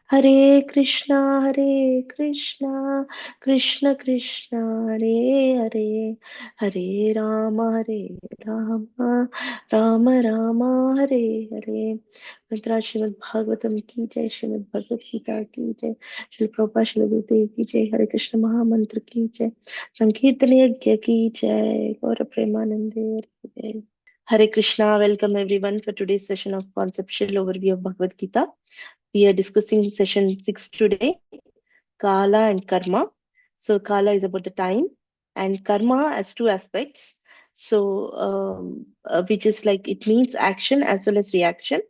Hare Krishna, Krishna Krishna, Hare Hare Rama, Rama Rama, Hare Hare. मंत्रा श्रीमद् भागवतम की जय, श्रीमद् भगवद गीता की जय, श्री प्रभुपाद श्री गुरुदेव की जय, हरे कृष्ण महामंत्र की जय, संकीर्तन यज्ञ की जय, गौर प्रेमानंदे हरे जय. Hare Krishna, welcome everyone for today's session of conceptual overview of Bhagavad Gita. We are discussing session 6 today, Kāla and Karma. So Kāla is about the time, and Karma has two aspects. So which is like it means action as well as reaction.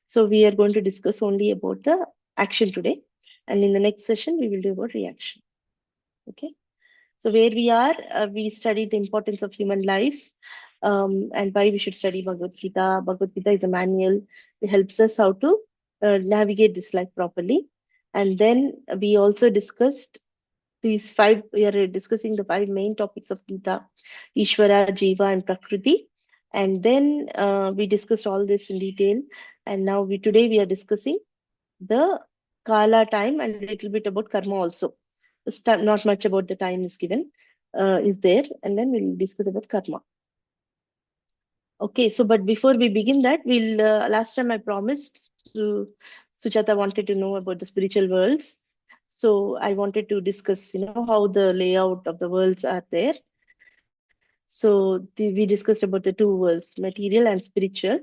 So we are going to discuss only about the action today, and in the next session we will do about reaction. Okay. So where we are, we studied the importance of human life, and why we should study Bhagavad-gītā. Bhagavad-gītā is a manual. It helps us how to navigate this life properly. And then we also discussed these five, we are discussing the five main topics of Gita, Ishvara, Jiva, and Prakriti. And then we discussed all this in detail. And now today we are discussing the Kāla time and a little bit about karma also. Not much about the time is given, is there, and then we'll discuss about karma. Okay, so but before we begin that, we'll last time I promised to Sujata wanted to know about the spiritual worlds. So I wanted to discuss, how the layout of the worlds are there. So we discussed about the two worlds, material and spiritual.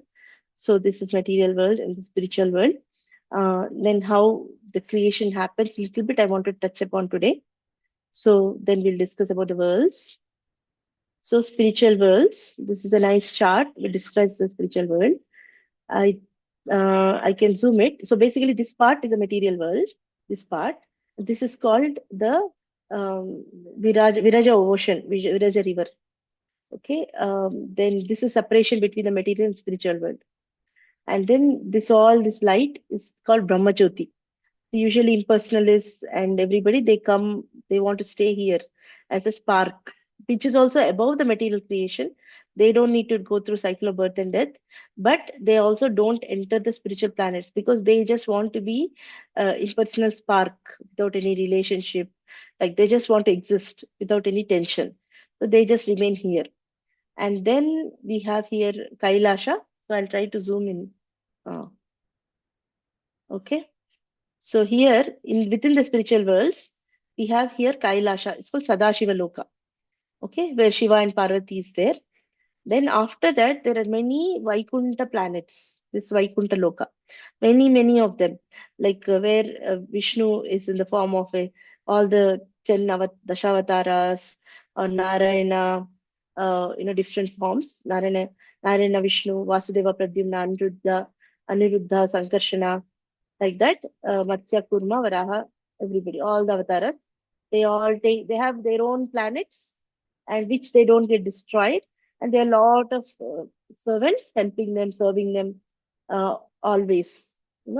So this is material world and the spiritual world. Then how the creation happens, little bit I want to touch upon today. So then we'll discuss about the worlds. So spiritual worlds. This is a nice chart which describes the spiritual world. I can zoom it. So basically, this part is a material world. This part. This is called the Viraja Ocean, Viraja River. Okay. Then this is separation between the material and spiritual world. And then this light is called Brahma Jyoti. Usually impersonalists and everybody, they want to stay here as a spark, which is also above the material creation. They don't need to go through cycle of birth and death, but they also don't enter the spiritual planets because they just want to be impersonal spark without any relationship. Like they just want to exist without any tension. So they just remain here. And then we have here Kailasha. So I'll try to zoom in. Okay. So here, within the spiritual worlds, we have here Kailasha. It's called Sadashiva Loka. Okay, where Shiva and Parvati is there. Then after that, there are many Vaikunta planets. This Vaikunta Loka, many of them, like where Vishnu is in the form of all the 10 Dashavataras or Narayana, different forms. Narayana, Vishnu, Vasudeva, Pradyumna, Aniruddha, Sankarshana, like that. Matsya, Kurma, Varaha, everybody, all the avatars, they have their own planets, and which they don't get destroyed, and there are a lot of servants helping them, serving them, always.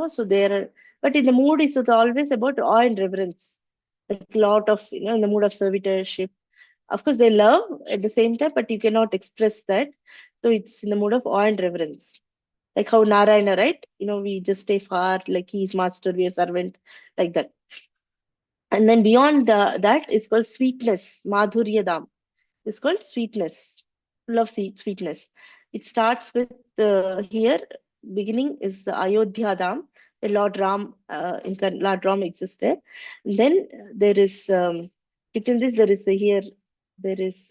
So but in the mood is always about awe and reverence, like a lot of, in the mood of servitorship. Of course, they love at the same time, but you cannot express that. So it's in the mood of awe and reverence, like how Narayana, right? We just stay far, like he's master, we are servant, like that. And then beyond that is called sweetness, Madhurya Dham. It's called sweetness, full of sweetness. It starts with here, beginning is the Ayodhya Dham, the Lord Ram exists there. And then there is, within this, there is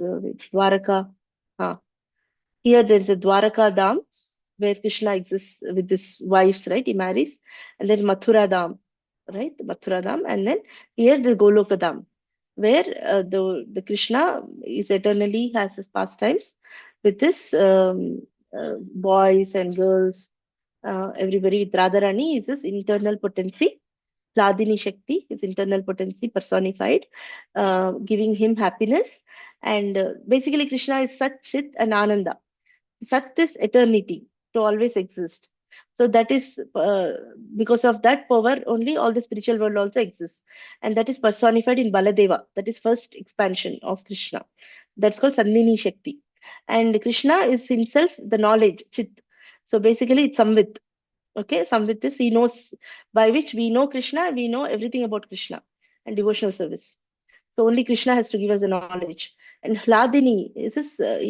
Dwaraka. Here there is a Dwaraka Dham, where Krishna exists with his wives, right? He marries. And then Mathura Dham, right? Mathura Dham. And then here the Goloka Dham, where the Krishna is eternally has his pastimes with his boys and girls, everybody. With Radharani is his internal potency. Hladini Shakti, his internal potency personified, giving him happiness. And basically, Krishna is Sat, Chit, and Ananda. Sat is eternity, to always exist. So that is because of that power only all the spiritual world also exists. And that is personified in Baladeva. That is first expansion of Krishna. That's called Sandhini Shakti. And Krishna is himself the knowledge, Chit. So basically it's Samvit. Okay, samvitis, he knows, by which we know Krishna, we know everything about Krishna and devotional service. So only Krishna has to give us the knowledge. And Hladini is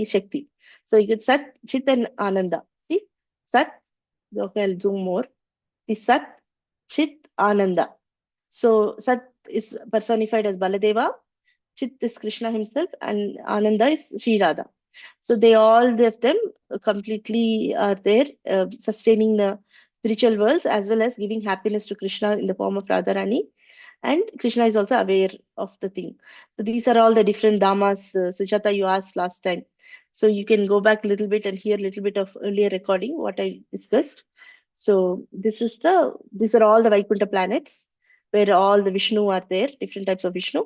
Shakti. So you get Sat, Chit, and Ananda. See, Sat, okay, I'll zoom more. The Sat, Chit, Ananda. So Sat is personified as Baladeva, Chit is Krishna himself, and Ananda is Sri Radha. So they all of them completely are there, sustaining the spiritual worlds as well as giving happiness to Krishna in the form of Radharani. And Krishna is also aware of the thing. So these are all the different dhammas. Sujata, you asked last time. So you can go back a little bit and hear a little bit of earlier recording, what I discussed. So these are all the Vaikuntha planets where all the Vishnu are there, different types of Vishnu.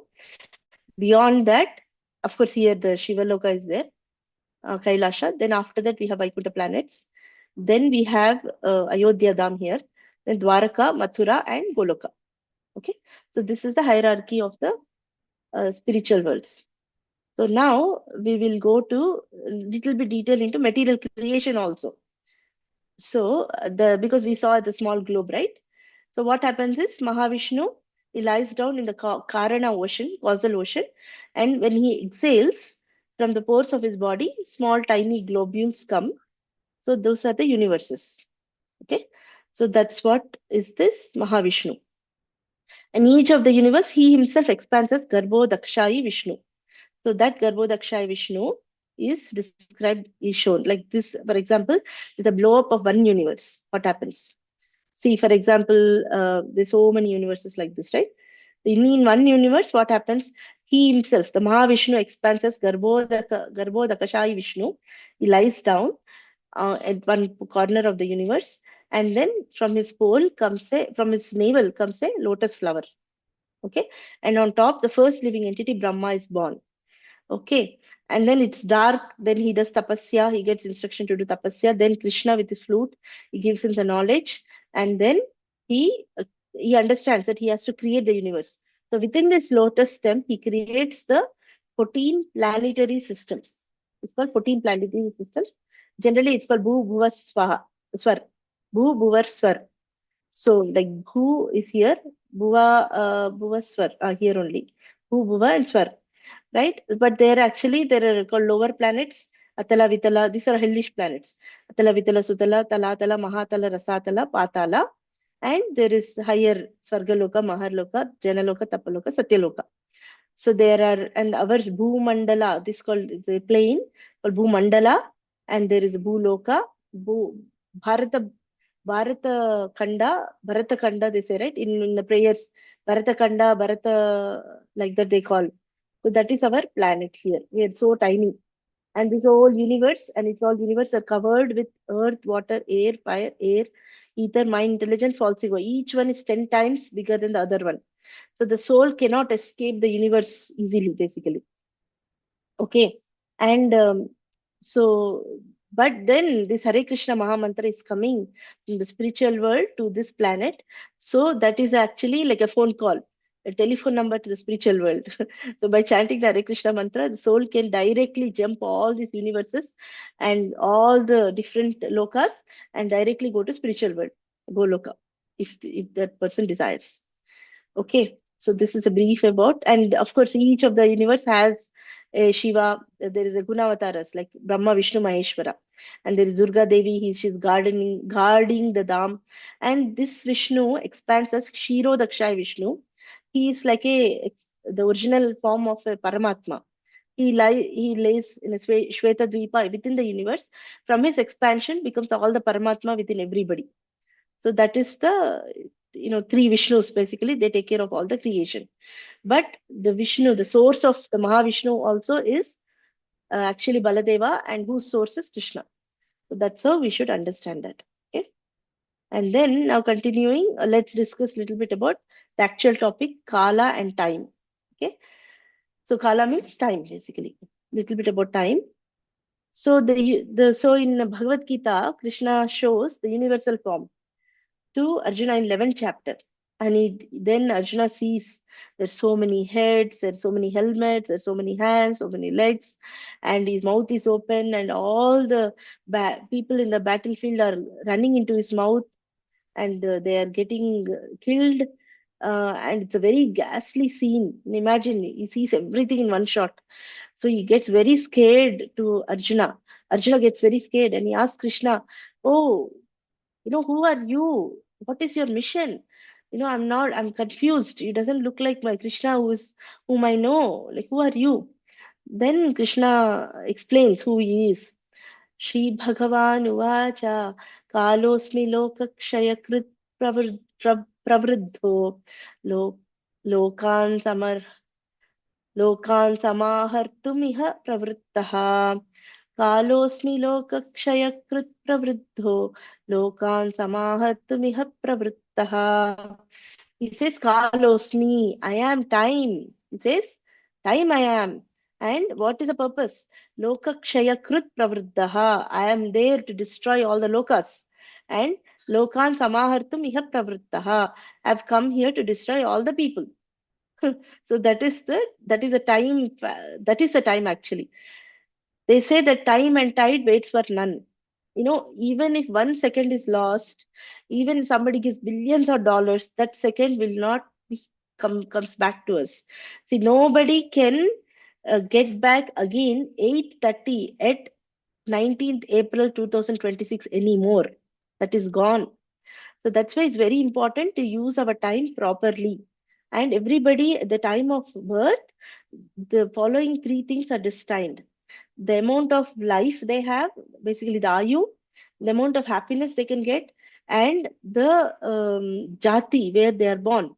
Beyond that, of course, here the Shiva Loka is there, Kailasha. Then after that, we have Vaikuntha planets. Then we have Ayodhya Dham here. Then Dwaraka, Mathura, and Goloka. Okay, so this is the hierarchy of the spiritual worlds. So now we will go to a little bit detail into material creation also. So because we saw the small globe, right? So what happens is Mahavishnu, he lies down in the Karana ocean, causal ocean, and when he exhales from the pores of his body, small tiny globules come. So those are the universes. Okay, so that's what is this Mahavishnu. And each of the universe, he himself expands as Garbho Dakshayi Vishnu. So that Garbho Dakshayi Vishnu is described, is shown like this. For example, with the blow up of one universe, what happens? See, for example, there's so many universes like this, right? In one universe, what happens? He himself, the Mahavishnu, expands as Garbho Dakashayi Vishnu. He lies down at one corner of the universe, and then from his from his navel comes a lotus flower. Okay, and on top, the first living entity, Brahma, is born. Okay, and then it's dark. Then he does tapasya. He gets instruction to do tapasya. Then Krishna with his flute, he gives him the knowledge, and then he understands that he has to create the universe. So within this lotus stem, he creates the 14 planetary systems. It's called 14 planetary systems. Generally, it's called Bhu Bhuva Swaha Swar. Bhu Bhuvar Swar. So like Bhu is here, Bhuva Swar here only. Bhu Bhuva and Swar, right? But there are called lower planets, Atala, Vitala. These are hellish planets. Atala, Vitala, Sutala, Talatala, Mahatala, Rasatala, Patala. And there is higher Svargaloka, Maharloka, Janaloka, Tapaloka, Satyaloka. So there are, and our Bhumandala, this is called the plane, called Bhumandala, and there is Bhuloka, Bharata, Bharata Kanda, they say, right? In the prayers, Bharata Kanda, Bharata, like that they call. So that is our planet here. We are so tiny. And this whole universe, and its all universe are covered with earth, water, air, fire, air, ether, mind, intelligence, false ego. Each one is 10 times bigger than the other one. So the soul cannot escape the universe easily, basically. Okay. And so, but then this Hare Krishna Mahamantra is coming from the spiritual world to this planet. So that is actually like a phone call, a telephone number to the spiritual world. So by chanting the Hare Krishna mantra, the soul can directly jump all these universes and all the different lokas and directly go to spiritual world, Goloka, if that person desires. Okay, so this is a brief about, and of course, each of the universe has a Shiva. There is a Gunavataras like Brahma, Vishnu, Maheshwara, and there is Durga Devi. She's guarding the Dham, and this Vishnu expands as Kshiro Dakshay Vishnu. He is like the original form of a Paramatma. He lays in a Shweta Dvipa within the universe. From his expansion becomes all the Paramatma within everybody. So that is the three Vishnus basically. They take care of all the creation. But the Vishnu, the source of the Mahavishnu also is actually Baladeva, and whose source is Krishna. So that's how we should understand that. Okay. And then now continuing, let's discuss a little bit about the actual topic, Kāla and time. Okay. So Kāla means time basically. Little bit about time. So so in Bhagavad-gītā, Krishna shows the universal form to Arjuna in 11th chapter. And then Arjuna sees there's so many heads, there's so many helmets, there's so many hands, so many legs, and his mouth is open, and all the people in the battlefield are running into his mouth. and they are getting killed. And it's a very ghastly scene. Imagine, he sees everything in one shot. So he gets very scared to Arjuna. Arjuna gets very scared and he asks Krishna, "Oh, who are you? What is your mission? I'm confused. He doesn't look like my Krishna whom I know. Like, who are you?" Then Krishna explains who he is. Shri Bhagavan Uvacha Kalosmi Lokakshayakrit Pravruddho Lo- Lokan Lokan Samahartumiha Pravruttaha Kalosmi Lokakshayakrit Pravruddho Lokan Samahartumiha Pravruttaha. He says, Kalosmi, I am time. He says, time I am. And what is the purpose? Lokakshaya krut pravruddhaha. I am there to destroy all the lokas. And lokan samahartum iha pravruttaha. I have come here to destroy all the people. So that is the time actually. They say that time and tide waits for none. Even if 1 second is lost, even if somebody gives billions of dollars, that second will not comes back to us. See, nobody can get back again 8:30 at 19th April 2026 anymore. That is gone. So that's why it's very important to use our time properly. And everybody at the time of birth, the following three things are destined: the amount of life they have, basically the ayu, the amount of happiness they can get, and the jati where they are born.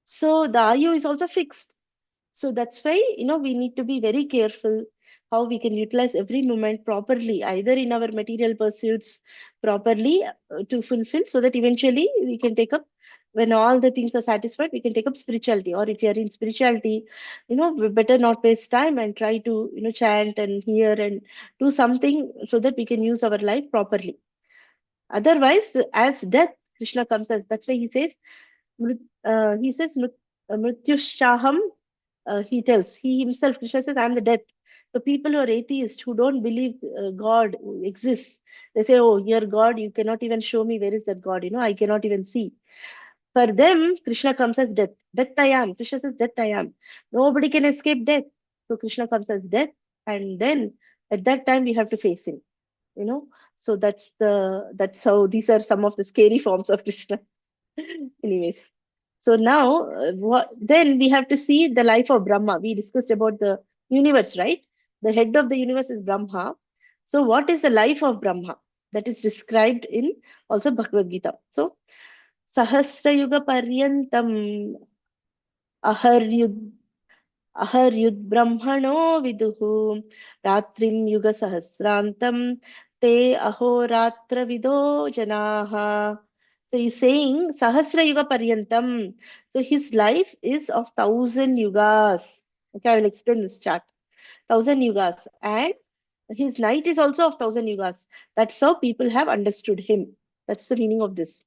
So the ayu is also fixed. So that's why, we need to be very careful how we can utilize every moment properly, either in our material pursuits properly to fulfill, so that eventually we can take up, when all the things are satisfied, we can take up spirituality. Or if you are in spirituality, we better not waste time and try to, chant and hear and do something so that we can use our life properly. Otherwise, as death, Krishna comes as, that's why he says, he says, Mrityushaham, he tells, he himself, Krishna says, I am the death. So people who are atheists, who don't believe God exists, they say, oh, your God, you cannot even show me where is that God, I cannot even see. For them, Krishna comes as death. Death I am. Krishna says, death I am. Nobody can escape death. So Krishna comes as death. And then at that time, we have to face him, you know. So that's how these are some of the scary forms of Krishna. Anyways. So now, then we have to see the life of Brahma. We discussed about the universe, right? The head of the universe is Brahma. So what is the life of Brahma? That is described in also Bhagavad-gītā. So Sahasrayuga Paryantam Aharyud Aharyud Brahmano Viduhu Ratrim Yuga Sahasrantam Te Ahoratra Vido Janaha. So he's saying Sahasra Yuga Paryantam. So his life is of 1,000 yugas. Okay, I will explain this chart. 1,000 yugas. And his night is also of 1,000 yugas. That's how people have understood him. That's the meaning of this.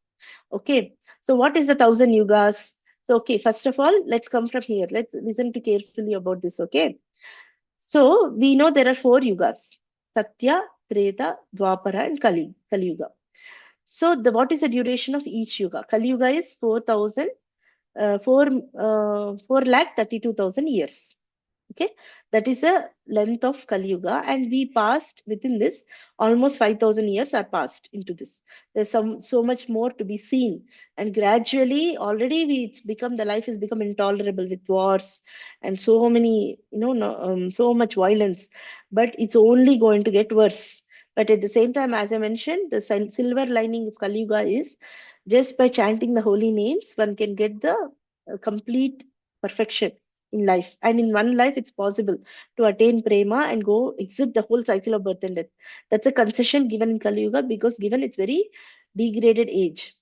Okay. So what is the 1,000 yugas? So, okay, first of all, let's come from here. Let's listen to carefully about this. Okay. So we know there are 4 yugas: Satya, Treta, Dwapara, and Kali Yuga. So what is the duration of each yuga? Kali Yuga is 4,32,000 years. Okay, that is the length of Kali Yuga, and we passed within this, almost 5,000 years are passed into this. There's so much more to be seen, and gradually already it's become, the life has become intolerable with wars and so many, so much violence, but it's only going to get worse. But at the same time, as I mentioned, the silver lining of Kali Yuga is, just by chanting the holy names, one can get the complete perfection in life. And in one life, it's possible to attain prema and go exit the whole cycle of birth and death. That's a concession given in Kali Yuga, because given its very degraded age.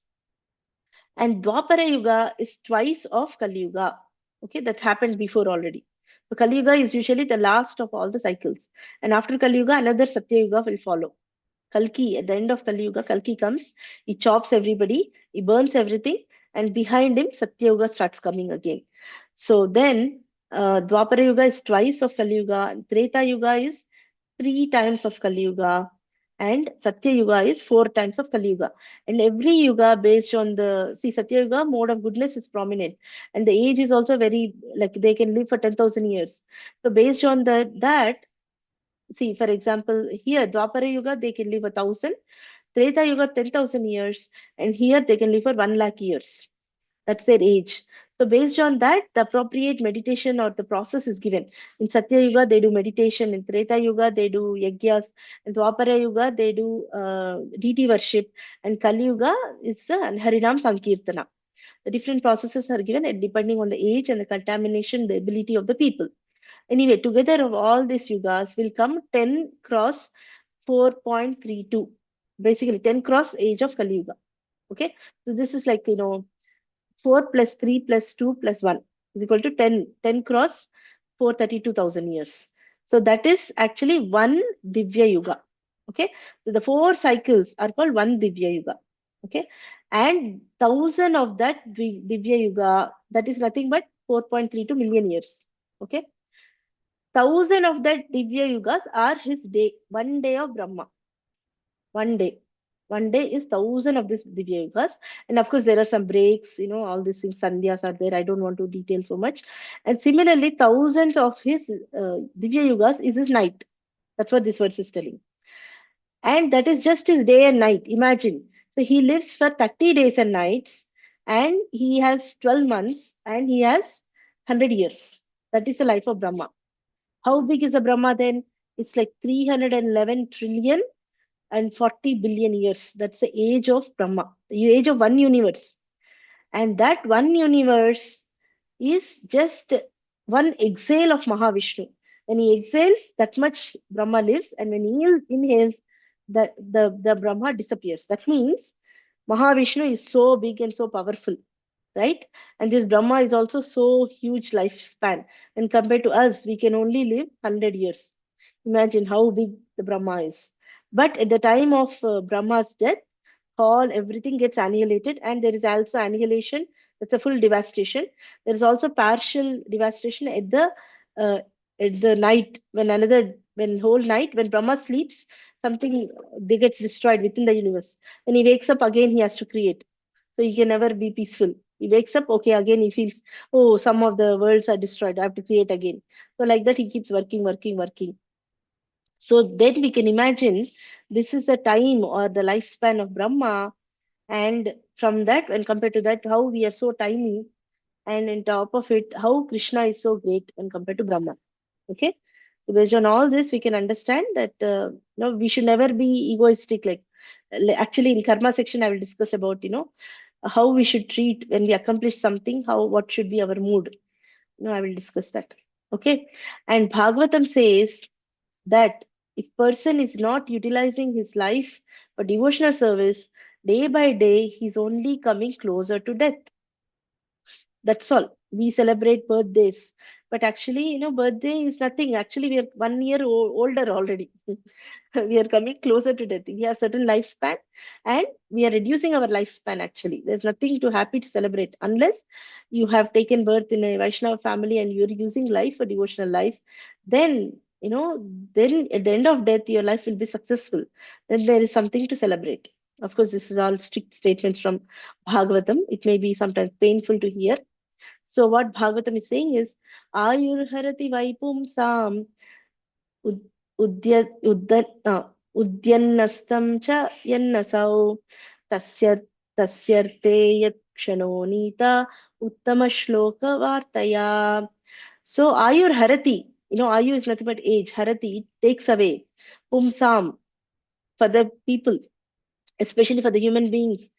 And Dwapara Yuga is twice of Kali Yuga. Okay, that happened before already. So Kali Yuga is usually the last of all the cycles. And after Kali Yuga, another Satya Yuga will follow. Kalki, at the end of Kali Yuga, Kalki comes, he chops everybody, he burns everything, and behind him, Satya Yuga starts coming again. So then, Dwapara Yuga is twice of Kali Yuga, and Treta Yuga is 3 times of Kali Yuga, And Satya Yuga is 4 times of Kali Yuga. And every Yuga based on Satya Yuga mode of goodness is prominent. And the age is also very, like they can live for 10,000 years. So based on that, see, for example, here, Dwapara Yuga, they can live 1,000. Treta Yuga, 10,000 years. And here they can live for 1 lakh years. That's their age. So based on that, the appropriate meditation or the process is given. In Satya Yuga, they do meditation. In Treta Yuga, they do yajnas. In Dwapara Yuga, they do deity worship. And Kali Yuga is the Harinam Sankirtana. The different processes are given and depending on the age and the contamination, the ability of the people. Anyway, together of all these yugas will come 10 cross 4.32. Basically, 10 cross age of Kali Yuga. Okay, so this is like, 4 plus 3 plus 2 plus 1 is equal to 10. 10 cross 432,000 years. So that is actually one Divya Yuga. Okay, so the 4 cycles are called one Divya Yuga. Okay, and 1,000 of that Divya Yuga, that is nothing but 4.32 million years. Okay, 1,000 of that Divya Yugas are his day, 1 day of Brahma. 1 day. 1 day is 1,000 of these Divya Yugas. And of course, there are some breaks, all these things, Sandhyas are there. I don't want to detail so much. And similarly, thousands of his Divya Yugas is his night. That's what this verse is telling. And that is just his day and night. Imagine. So he lives for 30 days and nights, and he has 12 months, and he has 100 years. That is the life of Brahma. How big is a Brahma then? It's like 311 trillion and 40 billion years. That's the age of Brahma, the age of one universe. And that one universe is just one exhale of Mahavishnu. When he exhales, that much Brahma lives, and when he inhales, the Brahma disappears. That means Mahavishnu is so big and so powerful, right? And this Brahma is also so huge lifespan. And compared to us, we can only live 100 years. Imagine how big the Brahma is. But at the time of Brahma's death, everything gets annihilated, and there is also annihilation. That's a full devastation. There is also partial devastation at the night when whole night when Brahma sleeps, something they gets destroyed within the universe. When he wakes up again, he has to create. So he can never be peaceful. He wakes up, okay, again he feels, oh, some of the worlds are destroyed. I have to create again. So like that, he keeps working, working, working. So then we can imagine this is the time or the lifespan of Brahma. And from that, when compared to that, how we are so tiny. And on top of it, how Kṛṣṇa is so great when compared to Brahma. Okay. So based on all this, we can understand that we should never be egoistic. Actually, in karma section, I will discuss about how we should treat when we accomplish something. What should be our mood? I will discuss that. Okay. And Bhagavatam says that if person is not utilizing his life for devotional service, day by day, he's only coming closer to death. That's all. We celebrate birthdays, but actually, birthday is nothing. Actually, we are 1 year older already. We are coming closer to death. We have certain lifespan, and we are reducing our lifespan. Actually, there's nothing too happy to celebrate unless you have taken birth in a Vaishnava family and you're using life for devotional life. Then then at the end of death, your life will be successful. Then there is something to celebrate. Of course, this is all strict statements from Bhagavatam. It may be sometimes painful to hear. So what Bhagavatam is saying is, Ayurharati Vaipumsam Udyannastam cha Yannasau Tasyarte Yakshano Nita Uttama Shloka Vartaya. So Ayurharati, Ayu is nothing but age. Harati takes away. Pumsam, for the people, especially for the human beings.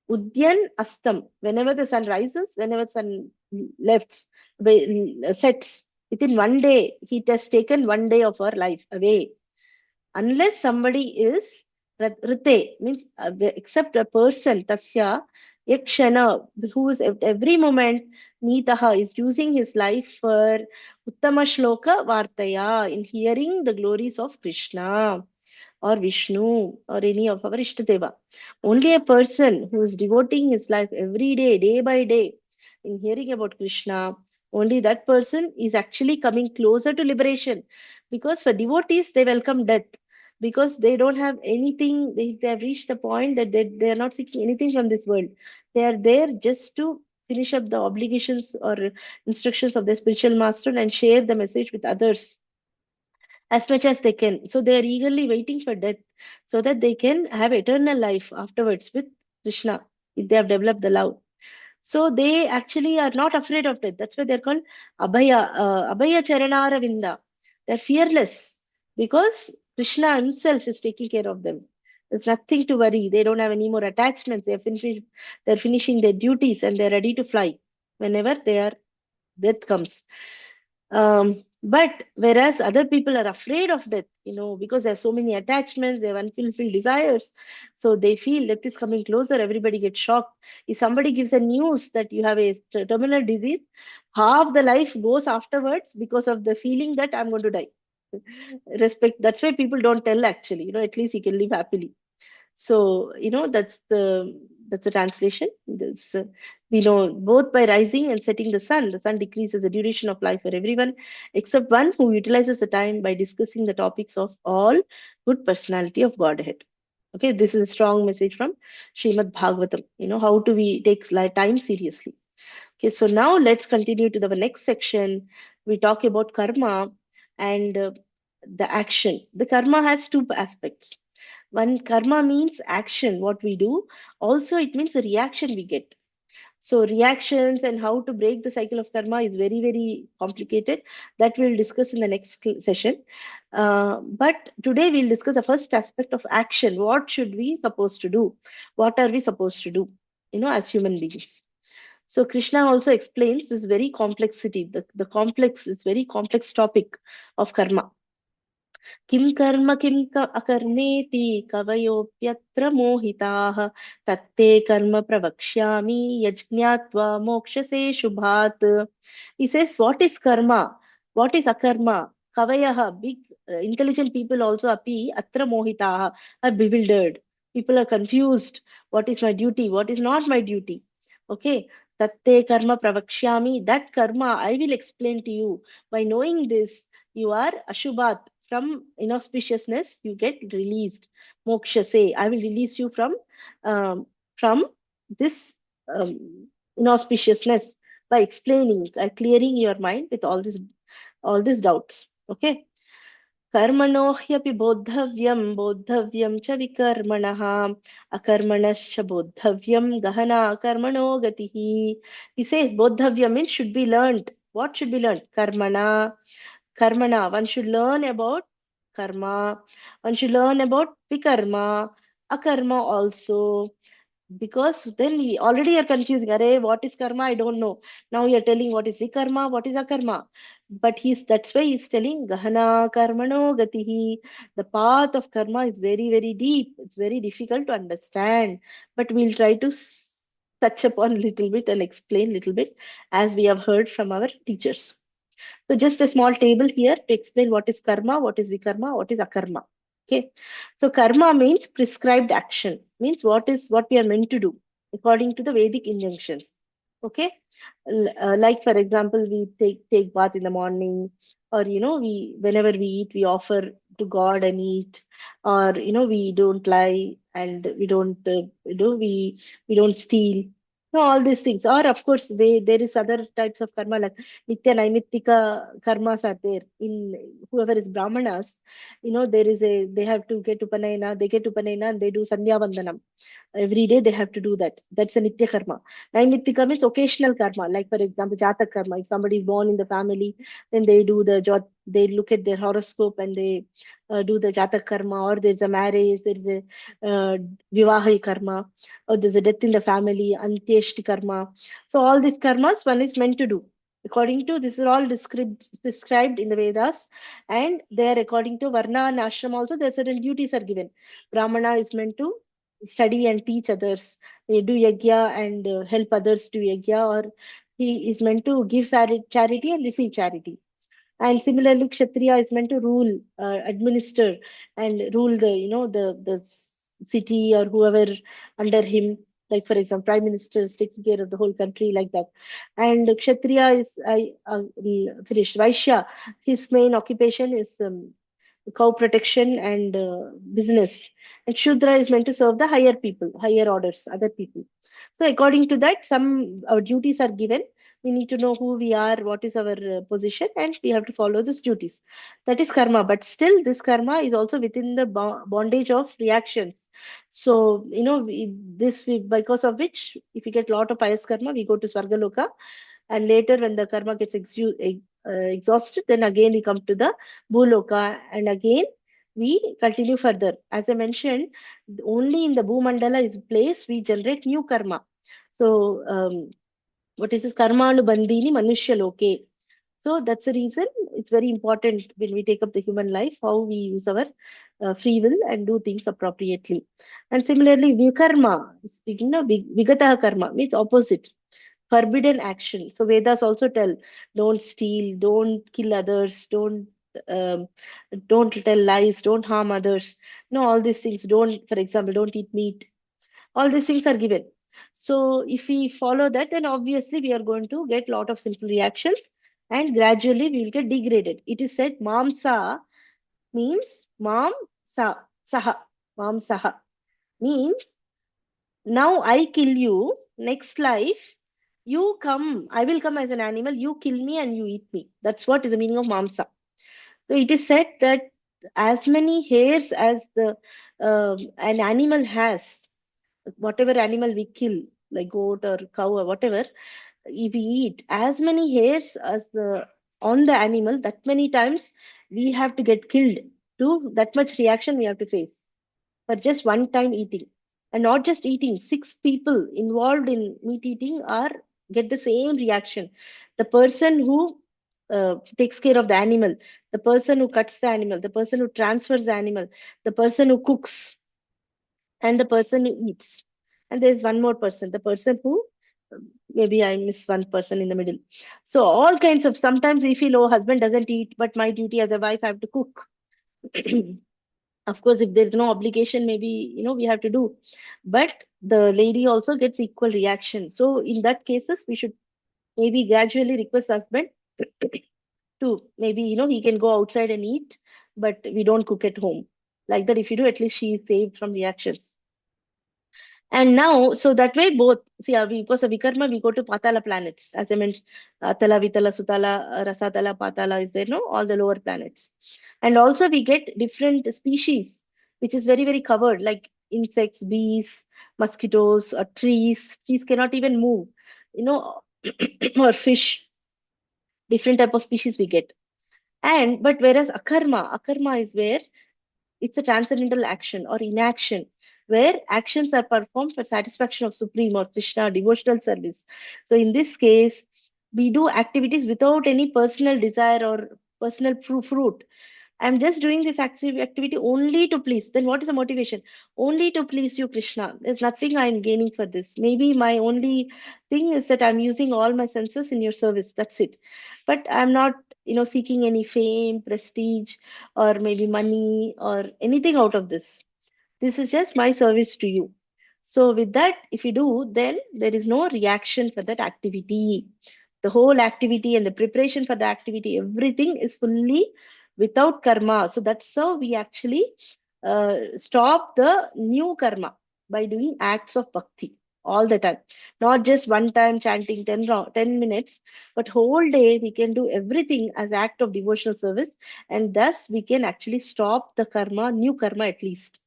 Udyan Astam, whenever the sun rises, whenever the sun sets, within 1 day, it has taken 1 day of our life away. Unless somebody is Rite, means except a person, Tasya, Yakshana, who is at every moment, Nitaha, is using his life for Uttama Shloka Vartaya, in hearing the glories of Kṛṣṇa or Vishnu or any of our Ishtadeva. Only a person who is devoting his life every day, day by day, in hearing about Kṛṣṇa, only that person is actually coming closer to liberation. Because for devotees, they welcome death. because they don't have anything. They have reached the point that they are not seeking anything from this world. They are there just to finish up the obligations or instructions of their spiritual master and share the message with others as much as they can. So they are eagerly waiting for death so that they can have eternal life afterwards with Krishna if they have developed the love. So they actually are not afraid of death. That's why they're called Abhaya Charanara Vinda. They're fearless because Krishna himself is taking care of them. There's nothing to worry. They don't have any more attachments. They're finishing their duties and they're ready to fly whenever their death comes. But whereas other people are afraid of death, because they have so many attachments, they have unfulfilled desires. So they feel death is coming closer, everybody gets shocked. If somebody gives a news that you have a terminal disease, half the life goes afterwards because of the feeling that I'm going to die. Respect. That's why people don't tell actually, at least you can live happily. So, that's the translation. We know both by rising and setting the sun decreases the duration of life for everyone, except one who utilizes the time by discussing the topics of all good personality of Godhead. Okay, this is a strong message from Srimad Bhagavatam. How do we take time seriously? Okay, so now let's continue to the next section. We talk about karma and the action. The karma has two aspects. One, karma means action, what we do. Also, it means the reaction we get. So, reactions and how to break the cycle of karma is very, very complicated. That we'll discuss in the next session. But today we'll discuss the first aspect of action. What should we supposed to do? What are we supposed to do, as human beings? So Krishna also explains this very complexity. The complex is very complex topic of karma. Kim karma kim akarmeti kavayopyatra mohitaah tatte karma pravakshyami yajñātva mokshase shubhat. He says, what is karma? What is akarma? Kavayaha, big intelligent people also api atra mohitaah, are bewildered. People are confused. What is my duty? What is not my duty? Okay. Tatte karma pravakshyami. That karma I will explain to you. By knowing this, you are ashubhat. From inauspiciousness, you get released. Moksha say, I will release you from this inauspiciousness by explaining, clearing your mind with all these doubts. Okay. कर्मणो ह्यपि बोद्धव्यं च विकर्मणः अकर्मणश्च बोद्धव्यं गहना कर्मणो गतिः. He says बोद्धव्यम means should be learned. What should be learned? Karmana. One should learn about karma. One should learn about vikarma, akarma also. Because then we already are confusing. Array, what is karma? I don't know. Now you are telling what is vikarma, what is akarma. But that's why he's telling Gahana Karmano Gatihi. The path of karma is very, very deep. It's very difficult to understand. But we'll try to touch upon a little bit and explain a little bit as we have heard from our teachers. So just a small table here to explain what is karma, what is vikarma, what is akarma. Okay. So karma means prescribed action, means what we are meant to do according to the Vedic injunctions. Okay. Like for example, we take bath in the morning, or we whenever we eat, we offer to God and eat, or we don't lie and we don't we don't steal. All these things. Or of course, there is other types of karma like Nitya Naimittika karmas are there. In whoever is Brahmanas, they have to get Upanayana, and they do Sandhya Vandanam. Every day they have to do that. That's a Nitya karma. Naimittika means occasional karma. Like for example, Jatak karma. If somebody is born in the family, then they do they look at their horoscope and they do the Jatak karma, or there's a marriage, there's a Vivahi karma, or there's a death in the family, Antyeshti karma. So all these karmas one is meant to do. According to this is all prescribed in the Vedas, and there according to Varna and Ashram also there are certain duties are given. Brahmana is meant to study and teach others. They do yajna and help others do yajna, or he is meant to give charity and receive charity. And similarly, Kshatriya is meant to rule, administer, and rule the city or whoever under him. Like for example, Prime Minister is taking care of the whole country like that. And Kshatriya is finished. Vaishya, his main occupation is cow protection and business. And Shudra is meant to serve the higher people, higher orders, other people. So according to that, some our duties are given. We need to know who we are, what is our position, and we have to follow these duties. That is karma. But still, this karma is also within the bondage of reactions. So because of which, if we get lot of pious karma, we go to Swargaloka, and later when the karma gets exhausted, then again we come to the Bhuloka, and again we continue further. As I mentioned, only in the Bhumandala is place we generate new karma. So what is this? Karma anubandhini manushya loke. So that's the reason it's very important when we take up the human life, how we use our free will and do things appropriately. And similarly, vikarma, speaking of vigataha karma, means opposite, forbidden action. So Vedas also tell, don't steal, don't kill others, um, don't tell lies, don't harm others. No, all these things. Don't, for example, don't eat meat. All these things are given. So if we follow that, then obviously we are going to get lot of simple reactions, and gradually we will get degraded. It is said mamsa means saha. Mamsaha means now I kill you, next life you come, I will come as an animal, you kill me and you eat me. That's what is the meaning of mamsa. So it is said that as many hairs as the an animal has, whatever animal we kill, like goat or cow or whatever, if we eat as many hairs as the on the animal, that many times we have to get killed. To that much reaction we have to face for just one time eating. And not just eating, six people involved in meat eating are get the same reaction. The person who takes care of the animal, the person who cuts the animal, the person who transfers the animal, the person who cooks, and the person who eats. And there's one more person, the person who maybe I miss one person in the middle. So all kinds of, sometimes we feel, oh, husband doesn't eat, but my duty as a wife, I have to cook. Of course, if there's no obligation, maybe we have to do. But the lady also gets equal reaction. So in that cases, we should maybe gradually request husband to maybe he can go outside and eat, but we don't cook at home. Like that, if you do, at least she is saved from reactions. And now, so that way, both, see, because of Vikarma, we go to Patala planets. As I mentioned, Atala, Vitala, Sutala, Rasatala, Patala is there, no? All the lower planets. And also we get different species, which is very, very covered, like insects, bees, mosquitoes, or trees. Trees cannot even move, you know, or fish, different type of species we get. And, but whereas akarma is where it's a transcendental action or inaction, where actions are performed for satisfaction of Supreme or Krishna, devotional service. So in this case, we do activities without any personal desire or personal fruit. I'm just doing this activity only to please. Then what is the motivation? Only to please you, Krishna. There's nothing I'm gaining for this. Maybe my only thing is that I'm using all my senses in your service. That's it. But I'm not, seeking any fame, prestige, or maybe money or anything out of this. This is just my service to you. So with that, if you do, then there is no reaction for that activity. The whole activity and the preparation for the activity, everything is fully without karma. So that's how we actually stop the new karma by doing acts of bhakti all the time. Not just one time chanting 10 minutes, but whole day we can do everything as act of devotional service. And thus we can actually stop the karma, new karma at least.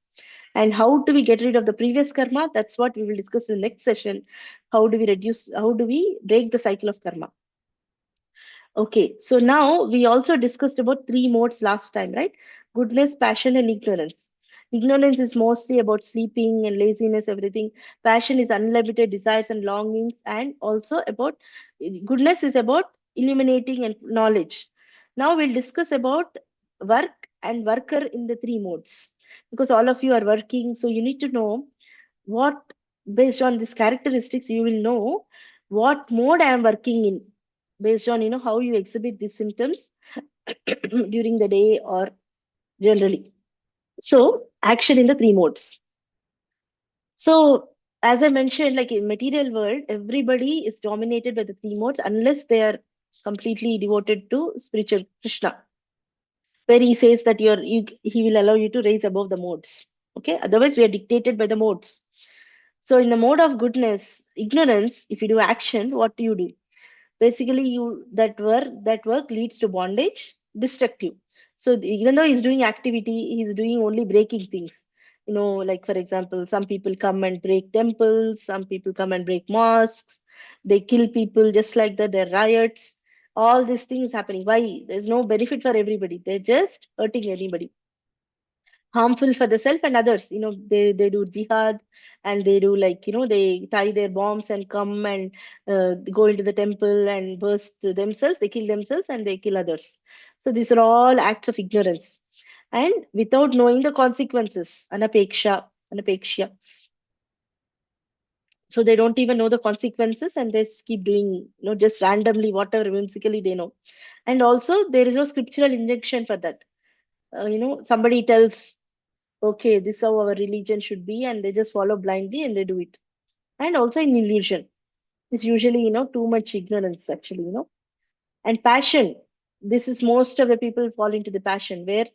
And how do we get rid of the previous karma? That's what we will discuss in the next session. How do we break the cycle of karma? Okay, so now we also discussed about three modes last time, right? Goodness, passion, and ignorance. Ignorance is mostly about sleeping and laziness, everything. Passion is unlimited desires and longings, and also about goodness is about illuminating and knowledge. Now we'll discuss about work and worker in the three modes, because all of you are working, so you need to know what, based on these characteristics, you will know what mode I am working in, based on how you exhibit these symptoms during the day or generally. So action in the three modes. So as I mentioned, like in material world, everybody is dominated by the three modes unless they are completely devoted to spiritual Krishna. where he says that he will allow you to raise above the modes. Okay, otherwise we are dictated by the modes. So in the mode of goodness, ignorance, if you do action, what do you do? Basically, that work leads to bondage, destructive. So even though he's doing activity, he's doing only breaking things. Like for example, some people come and break temples, some people come and break mosques, they kill people just like that, there are riots, all these things happening. Why? There's no benefit for everybody, they're just hurting anybody, harmful for the self and others. They do jihad, and they do, like, they tie their bombs and come and go into the temple and burst themselves, they kill themselves and they kill others. So these are all acts of ignorance, and without knowing the consequences, anapeksha. So they don't even know the consequences, and they just keep doing, just randomly whatever whimsically they know. And also there is no scriptural injunction for that. Somebody tells, okay, this is how our religion should be, and they just follow blindly and they do it. And also in illusion, it's usually, too much ignorance actually. And passion, this is most of the people fall into the passion where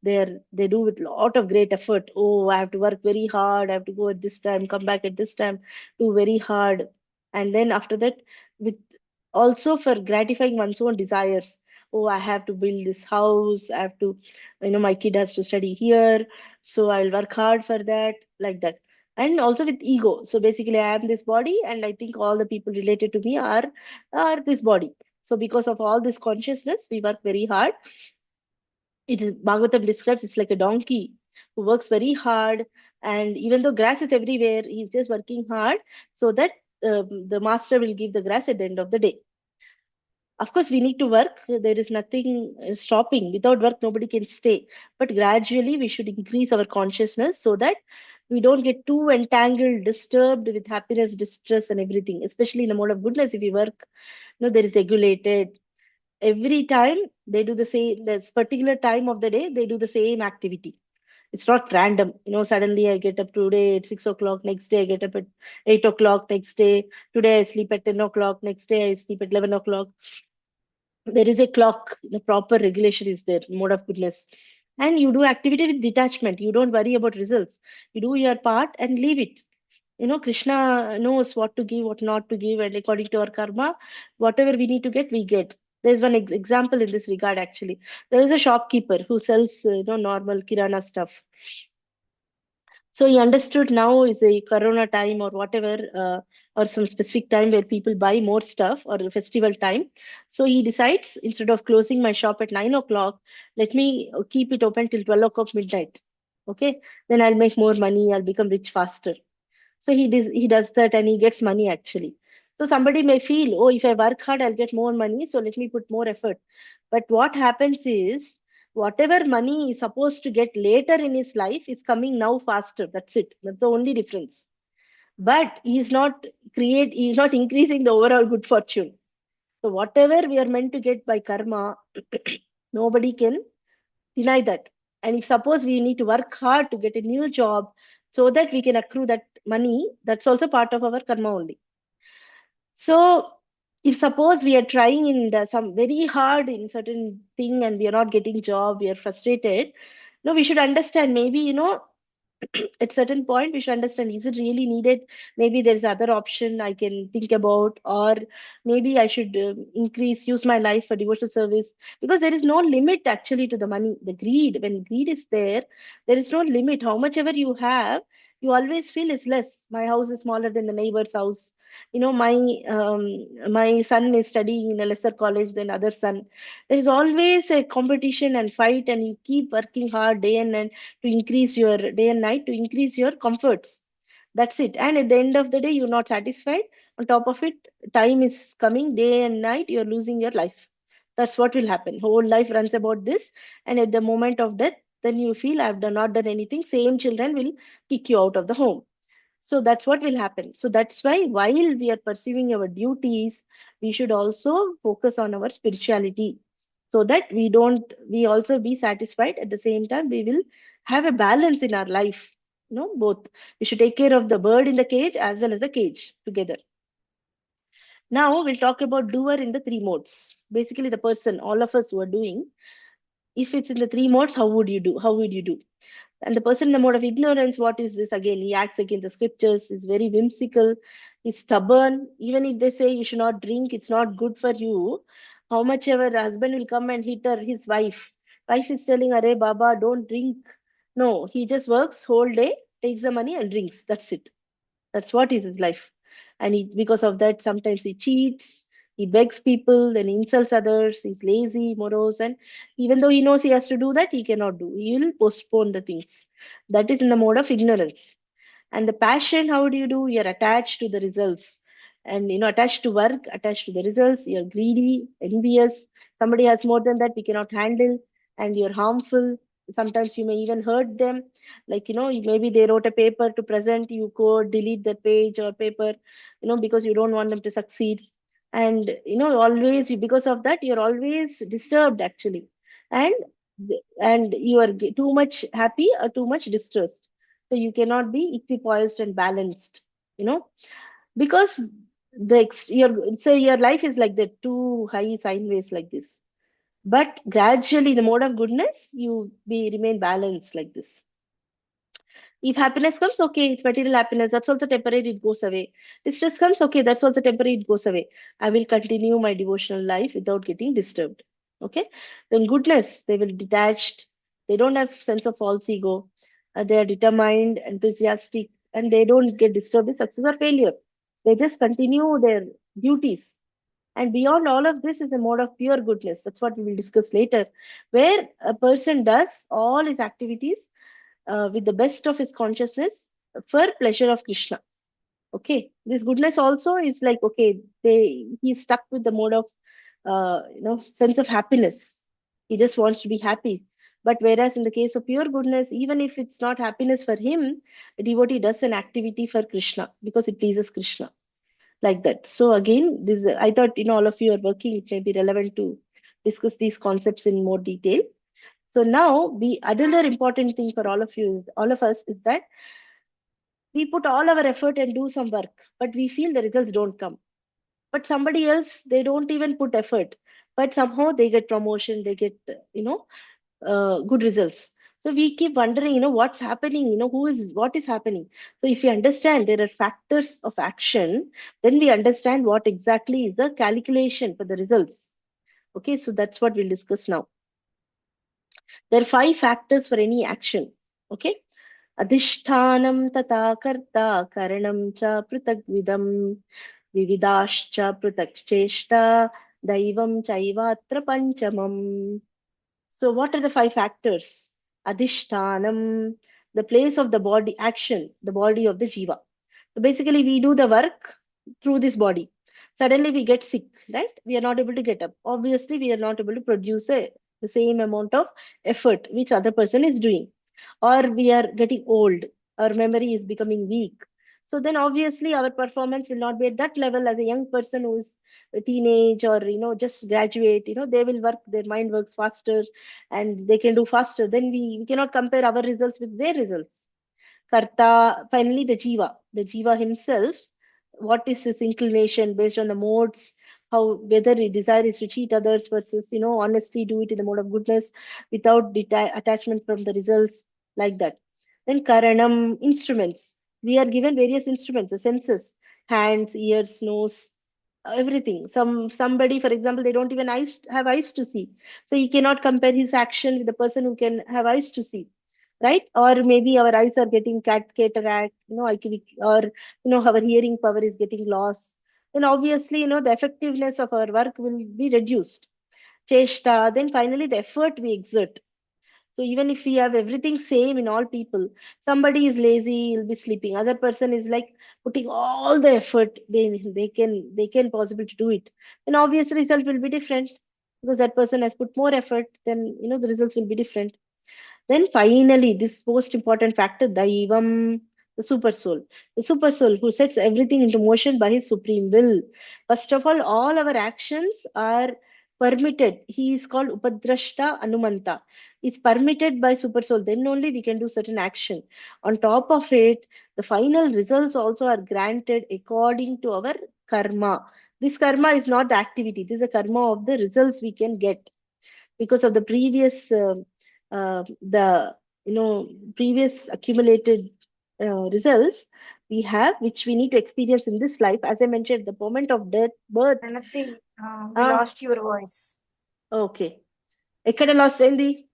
they do with lot of great effort. Oh, I have to work very hard, I have to go at this time, come back at this time, do very hard. And then after that, with also for gratifying one's own desires. Oh, I have to build this house, I have to, my kid has to study here, so I'll work hard for that, like that. And also with ego, so basically I am this body, and I think all the people related to me are this body. So because of all this consciousness, we work very hard. It is Bhagavatam describes it's like a donkey who works very hard, and even though grass is everywhere, he's just working hard so that the master will give the grass at the end of the day. Of course, we need to work. There is nothing stopping. Without work, nobody can stay. But gradually, we should increase our consciousness so that we don't get too entangled, disturbed with happiness, distress, and everything. Especially in the mode of goodness, if we work, there is regulated. Every time they do the same, this particular time of the day, they do the same activity. It's not random. Suddenly I get up today at 6 o'clock, next day I get up at 8 o'clock, next day, today I sleep at 10 o'clock, next day I sleep at 11 o'clock. There is a clock, the proper regulation is there, mode of goodness. And you do activity with detachment. You don't worry about results. You do your part and leave it. Kṛṣṇa knows what to give, what not to give, and according to our karma, whatever we need to get, we get. There's one example in this regard actually. There is a shopkeeper who sells, normal kirana stuff. So he understood now is a corona time or whatever, or some specific time where people buy more stuff, or a festival time. So he decides, instead of closing my shop at 9 o'clock, let me keep it open till 12 o'clock midnight. Okay, then I'll make more money, I'll become rich faster. So he does that and he gets money actually. So somebody may feel, oh, if I work hard, I'll get more money, so let me put more effort. But what happens is, whatever money he's supposed to get later in his life is coming now faster. That's it. That's the only difference. But he's not increasing the overall good fortune. So whatever we are meant to get by karma, nobody can deny that. And if suppose we need to work hard to get a new job so that we can accrue that money, that's also part of our karma only. So if suppose we are trying in some very hard in certain thing and we are not getting job, we are frustrated. No, we should understand, maybe, at certain point we should understand, is it really needed? Maybe there's other option I can think about, or maybe I should use my life for devotional service, because there is no limit actually to the money. The greed, when greed is there is no limit. How much ever you have, you always feel is less. My house is smaller than the neighbor's house. My son is studying in a lesser college than other son. There is always a competition and fight, and you keep working hard day and night to increase your day and night, to increase your comforts. That's it. And at the end of the day, you're not satisfied. On top of it, time is coming, day and night, you're losing your life. That's what will happen. Whole life runs about this. And at the moment of death, then you feel, not done anything. Same children will kick you out of the home. So that's what will happen. So that's why while we are pursuing our duties, we should also focus on our spirituality, so that we also be satisfied. At the same time, we will have a balance in our life. Both. We should take care of the bird in the cage as well as the cage together. Now we'll talk about doer in the three modes. Basically, the person, all of us who are doing, If it's in the three modes, how would you do? How would you do? And the person in the mode of ignorance, what is this again? He acts against the scriptures, is very whimsical, is stubborn. Even if they say you should not drink, it's not good for you. How much ever the husband will come and hit his wife. Wife is telling, Arey Baba, don't drink. No, he just works whole day, takes the money and drinks. That's it. That's what is his life. And because of that, sometimes he cheats, he begs people, then he insults others, he's lazy, morose, and even though he knows he has to do that, he cannot do. He will postpone the things. That is in the mode of ignorance. And the passion, how do? You're attached to the results. And attached to work, attached to the results, you're greedy, envious. Somebody has more than that, we cannot handle, and you're harmful. Sometimes you may even hurt them. Like, maybe they wrote a paper to present, you go delete that page or paper, because you don't want them to succeed. And always because of that, you're always disturbed actually. And and you are too much happy or too much distressed, so you cannot be equipoised and balanced, you know, because your life is like that, too high sideways like this. But gradually, the mode of goodness, you be remain balanced like this. If happiness comes, okay, it's material happiness. That's also temporary, it goes away. Distress comes, okay, that's also temporary, it goes away. I will continue my devotional life without getting disturbed. Okay. Then goodness, they will detached. They don't have sense of false ego. They are determined, enthusiastic, and they don't get disturbed with success or failure. They just continue their duties. And beyond all of this is a mode of pure goodness. That's what we will discuss later, where a person does all his activities with the best of his consciousness for pleasure of Krishna. Okay, this goodness also is like, okay, he's stuck with the mode of sense of happiness. He just wants to be happy. But whereas in the case of pure goodness, even if it's not happiness for him, a devotee does an activity for Krishna because it pleases Krishna, like that. So again, this I thought, all of you are working, it may be relevant to discuss these concepts in more detail. So now, another important thing for all of us is that we put all our effort and do some work, but we feel the results don't come. But somebody else, they don't even put effort, but somehow they get promotion, they get, good results. So we keep wondering, what's happening, what is happening. So if we understand there are factors of action, then we understand what exactly is the calculation for the results. Okay, so that's what we'll discuss now. There are 5 factors for any action. Okay. Adhishthānam tata karta karanam cha prithagvidam vividāscha prithakcheshta daivam chaivatra panchamam. So what are the 5 factors? Adhishthānam, the place of the body action, the body of the jiva. So basically we do the work through this body. Suddenly we get sick, right? We are not able to get up. Obviously, we are not able to produce the same amount of effort which other person is doing. Or we are getting old, our memory is becoming weak. So then obviously our performance will not be at that level as a young person who is a teenage or just graduate. They will work, their mind works faster and they can do faster. Then we cannot compare our results with their results. Karta, finally the jiva himself, what is his inclination based on the modes, how whether his desire is to cheat others versus honestly do it in the mode of goodness without attachment from the results, like that. Then karanam, instruments. We are given various instruments, the senses, hands, ears, nose, everything. Somebody, for example, they don't even have eyes to see. So you cannot compare his action with the person who can have eyes to see, right? Or maybe our eyes are getting cataract, or our hearing power is getting lost. Then obviously, the effectiveness of our work will be reduced. Cheshta, then finally the effort we exert. So even if we have everything same in all people, somebody is lazy, he'll be sleeping. Other person is like putting all the effort they can possible to do it. Then obviously result will be different because that person has put more effort. Then the results will be different. Then finally, this most important factor, Daivam, the super soul. The super soul who sets everything into motion by his supreme will. First of all our actions are permitted. He is called Upadrashta Anumanta. It's permitted by super soul. Then only we can do certain action. On top of it, the final results also are granted according to our karma. This karma is not the activity. This is a karma of the results we can get, because of the previous previous accumulated results we have, which we need to experience in this life. As I mentioned, the moment of birth. Nothing. We lost your voice. Okay. Ekkada lost Andy?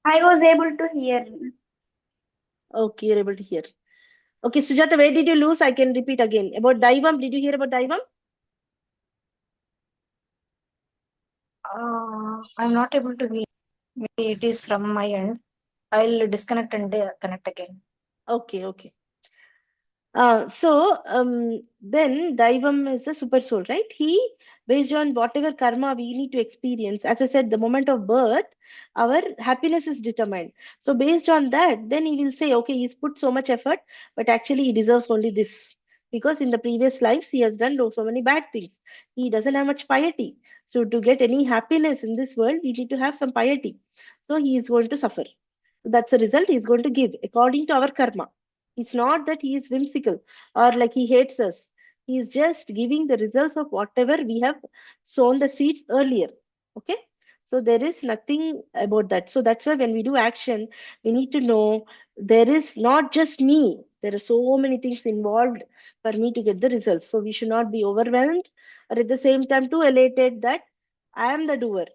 I was able to hear. Okay, you're able to hear. Okay, Sujata, where did you lose? I can repeat again. About Daivam, did you hear about Daivam? I'm not able to hear. Maybe it is from my end. I'll disconnect and connect again. Okay, okay. Then Daivam is the super soul, right? He, based on whatever karma we need to experience, as I said, the moment of birth, our happiness is determined. So based on that, then he will say, okay, he's put so much effort, but actually he deserves only this. Because in the previous lives, he has done so many bad things. He doesn't have much piety. So to get any happiness in this world, we need to have some piety. So he is going to suffer. That's the result he is going to give according to our karma. It's not that he is whimsical or like he hates us. He is just giving the results of whatever we have sown the seeds earlier. Okay. So there is nothing about that. So that's why when we do action, we need to know there is not just me. There are so many things involved for me to get the results. So we should not be overwhelmed or at the same time too elated that I am the doer.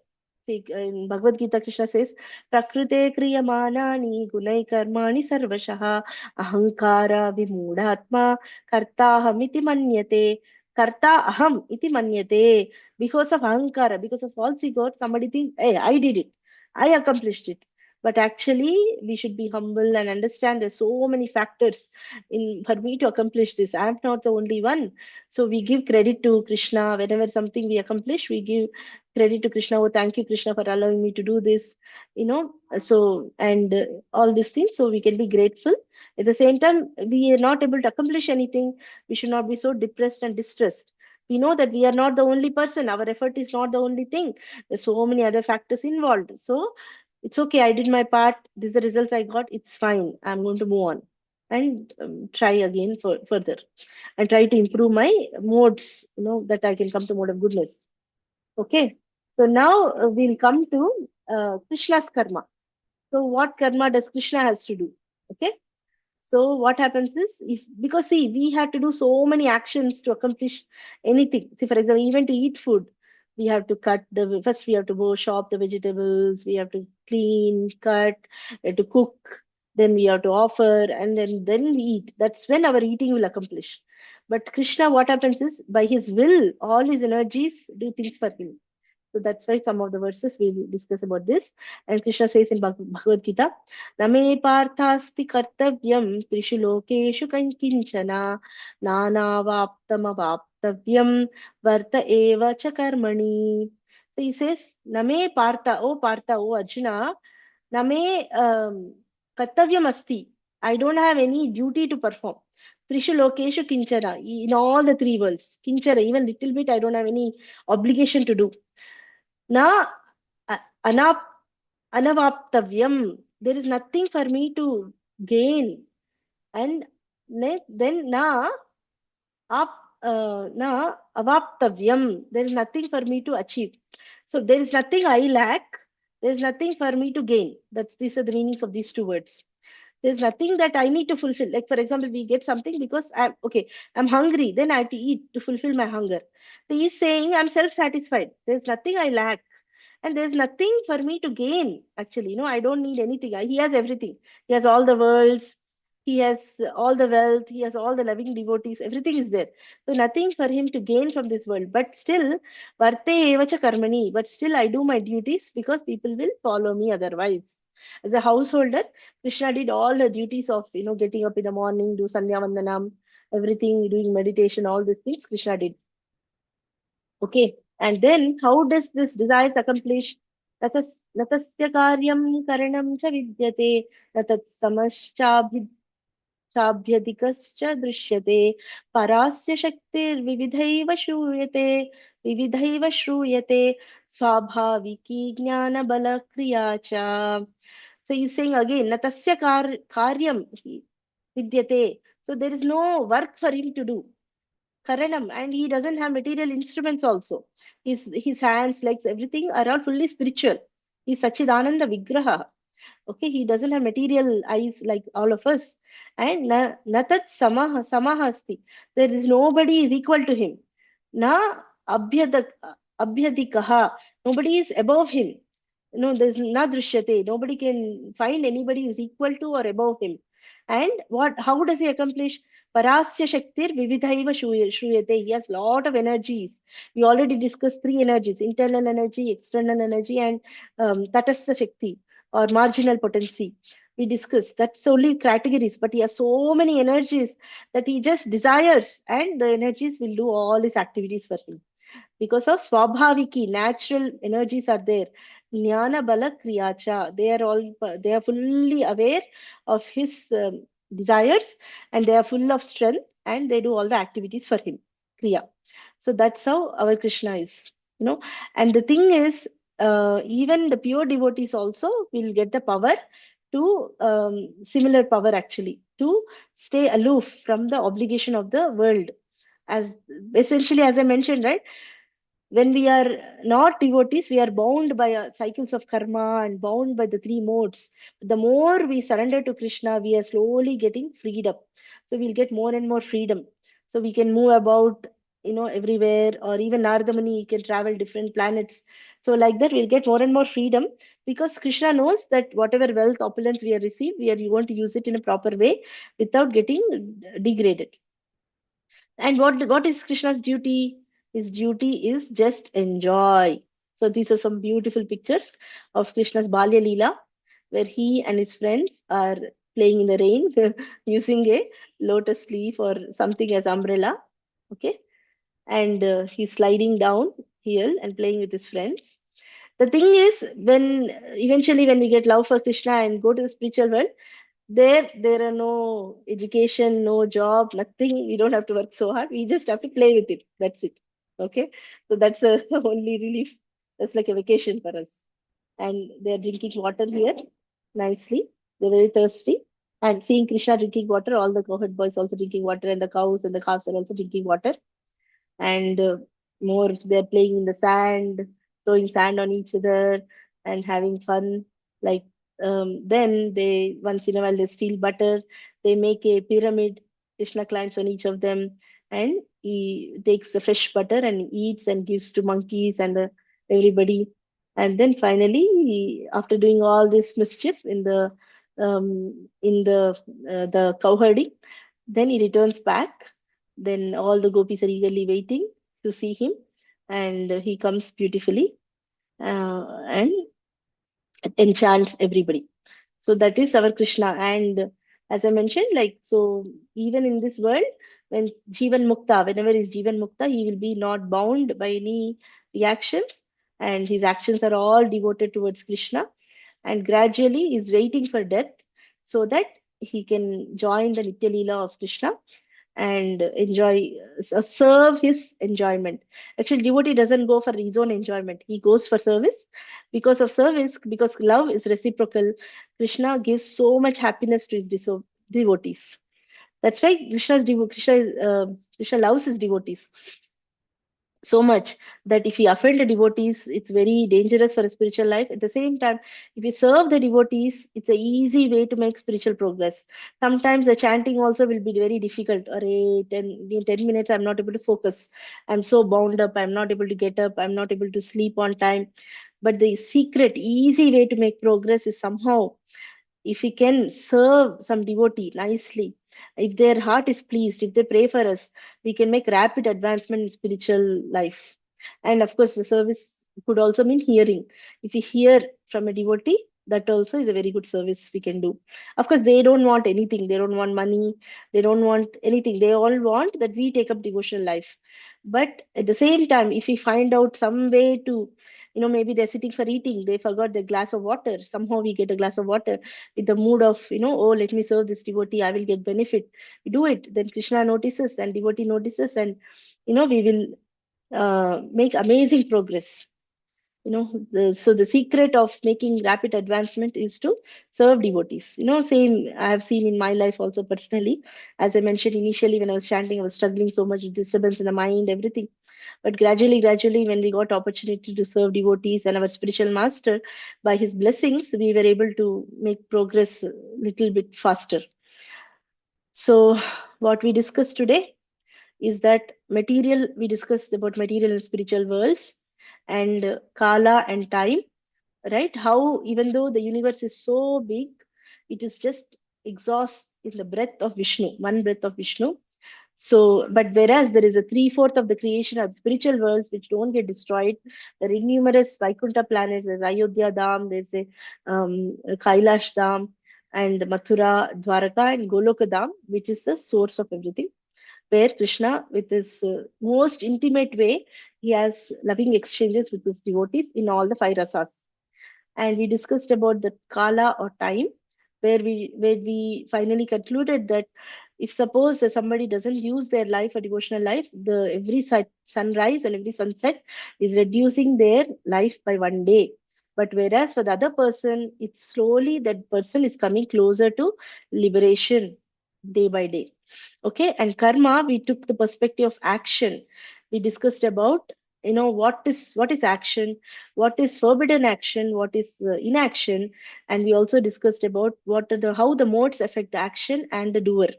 See, in Bhagavad-gītā, Krishna says, Prakrite kriyamānāni gunai karmāni sarvashah ahankara vimūಢātma kartāham iti manyate. Karta aham iti manyate. Because of ahankara, because of false ego, somebody thinks, hey, I did it. I accomplished it. But actually, we should be humble and understand there's so many factors in for me to accomplish this. I'm not the only one. So we give credit to Krishna. Whenever something we accomplish, we give credit to Krishna. Oh, thank you, Krishna, for allowing me to do this. So and all these things. So we can be grateful. At the same time, we are not able to accomplish anything. We should not be so depressed and distressed. We know that we are not the only person. Our effort is not the only thing. There's so many other factors involved. So it's okay. I did my part. These are the results I got. It's fine. I'm going to move on and try again further and try to improve my modes. That I can come to mode of goodness. Okay. So now we'll come to Krishna's karma. So what karma does Krishna has to do? Okay. So what happens is if because see we have to do so many actions to accomplish anything. See, for example, even to eat food, we have to cut the first we have to go shop the vegetables, we have to clean, cut, we have to cook, then we have to offer, and then we eat. That's when our eating will accomplish. But Krishna, what happens is by his will, all his energies do things for him. So that's why some of the verses we will discuss about this. And Krishna says in Bhagavad-gītā, Name parthasti kartavyam trishu lokeshu kinchana nanavaptamavaptavyam varta eva cha karmani. So he says, Name partha, O Arjuna, Name kartavyam asti. I don't have any duty to perform. Trishu lokeshu kinchana. In all the three worlds. Kinchana, even little bit, I don't have any obligation to do. Na anap anavaptavyam. There is nothing for me to gain. And then na avaptavyam. There is nothing for me to achieve. So there is nothing I lack. There is nothing for me to gain. These are the meanings of these two words. There's nothing that I need to fulfill. Like for example, we get something because I'm hungry. Then I have to eat to fulfill my hunger. So he's saying I'm self-satisfied. There's nothing I lack. And there's nothing for me to gain, actually. I don't need anything. He has everything. He has all the worlds. He has all the wealth. He has all the loving devotees. Everything is there. So nothing for him to gain from this world. But still, varte evacha karmani. But still, I do my duties because people will follow me otherwise. As a householder, Krishna did all the duties of, getting up in the morning, do Sandhya Vandanam, everything, doing meditation, all these things Krishna did. Okay. And then how does this desires accomplish? Natasya karyam karanam cha vidyate, natat samascha drishyate, parasya shaktir vividhaiva shruyate, swabhaviki jnana bala kriya cha. So he's saying again, natasya karyam vidyate. So there is no work for him to do. Karanam, and he doesn't have material instruments also. His hands, legs, everything are all fully spiritual. He's Sachidananda Vigraha. Okay, he doesn't have material eyes like all of us. And natat samahasti. There is nobody is equal to him. Na abhyadak abhyadikaha. Nobody is above him. No, there's na drishyate. Nobody can find anybody who's equal to or above him. And how does he accomplish? Parasya Shaktir Vividhaiva Shruyate. He has lot of energies. We already discussed three energies: internal energy, external energy, and Tatastha Shakti or marginal potency. We discussed that's only categories, but he has so many energies that he just desires, and the energies will do all his activities for him because of swabhaviki, natural energies are there. Jnana bala kriyacha, they are fully aware of his desires, and they are full of strength, and they do all the activities for him, kriya. So that's how our Krishna is, and the thing is, even the pure devotees also will get the power to similar power actually to stay aloof from the obligation of the world. As essentially, as I mentioned, right, when we are not devotees, we are bound by cycles of karma and bound by the three modes. The more we surrender to Krishna, we are slowly getting freedom. So we'll get more and more freedom. So we can move about, everywhere, or even Nardamani can travel different planets. So like that, we'll get more and more freedom because Krishna knows that whatever wealth, opulence we have received, we want to use it in a proper way without getting degraded. And what is Krishna's duty? His duty is just enjoy. So these are some beautiful pictures of Krishna's Balya Leela, where he and his friends are playing in the rain using a lotus leaf or something as umbrella. Okay, and he's sliding down hill and playing with his friends. The thing is, when eventually when we get love for Krishna and go to the spiritual world, there are no education, no job, nothing. We don't have to work so hard. We just have to play with it. That's it. Okay. So that's a only relief. That's like a vacation for us. And they're drinking water here nicely. They're very thirsty. And seeing Krishna drinking water, all the cowherd boys also drinking water, and the cows and the calves are also drinking water. And more, they're playing in the sand, throwing sand on each other and having fun. Like then they once in a while they steal butter, they make a pyramid. Krishna climbs on each of them, and he takes the fresh butter and eats and gives to monkeys and everybody. And then finally, after doing all this mischief in the cow herding, then he returns back. Then all the gopis are eagerly waiting to see him, and he comes beautifully and enchants everybody. So that is our Krishna. And as I mentioned, like, so even in this world, when Jivan Mukta, whenever he's Jivan Mukta, he will be not bound by any reactions, and his actions are all devoted towards Krishna. And gradually he's waiting for death so that he can join the Nitya Leela of Krishna and enjoy, serve his enjoyment. Actually, devotee doesn't go for his own enjoyment, he goes for service. Because of service, because love is reciprocal, Krishna gives so much happiness to his devotees. That's why Krishna loves his devotees so much that if we offend the devotees, it's very dangerous for a spiritual life. At the same time, if we serve the devotees, it's a easy way to make spiritual progress. Sometimes the chanting also will be very difficult, or 10 minutes I'm not able to focus, I'm so bound up, I'm not able to get up, I'm not able to sleep on time. But the secret easy way to make progress is somehow, if we can serve some devotee nicely, if their heart is pleased, if they pray for us, we can make rapid advancement in spiritual life. And of course, the service could also mean hearing. If we hear from a devotee, that also is a very good service we can do. Of course, they don't want anything. They don't want money. They don't want anything. They all want that we take up devotional life. But at the same time, if we find out some way to, maybe they're sitting for eating, they forgot their glass of water. Somehow we get a glass of water with the mood of, oh, let me serve this devotee, I will get benefit. We do it, then Krishna notices and devotee notices, and we will make amazing progress. So the secret of making rapid advancement is to serve devotees. Same I have seen in my life also personally. As I mentioned initially, when I was chanting, I was struggling so much with disturbance in the mind, everything. But gradually, when we got opportunity to serve devotees and our spiritual master, by his blessings, we were able to make progress a little bit faster. So, what we discussed today is that we discussed about material and spiritual worlds and Kala and time, right? How even though the universe is so big, it is just exhaust in the breath of Vishnu, one breath of Vishnu. So, but whereas there is a three-fourth of the creation of spiritual worlds which don't get destroyed, there are numerous Vaikuntha planets, there's Ayodhya Dham, there's a Kailash Dham, and Mathura, Dwaraka, and Goloka Dham, which is the source of everything, where Krishna, with his most intimate way, he has loving exchanges with his devotees in all the five rasas. And we discussed about the Kala or time, where we finally concluded that if suppose somebody doesn't use their life or devotional life, the every sunrise and every sunset is reducing their life by 1 day. But whereas for the other person, it's slowly that person is coming closer to liberation day by day. Okay, and karma, we took the perspective of action. We discussed about what is action, what is forbidden action, what is inaction, and we also discussed about what are the how the modes affect the action and the doer.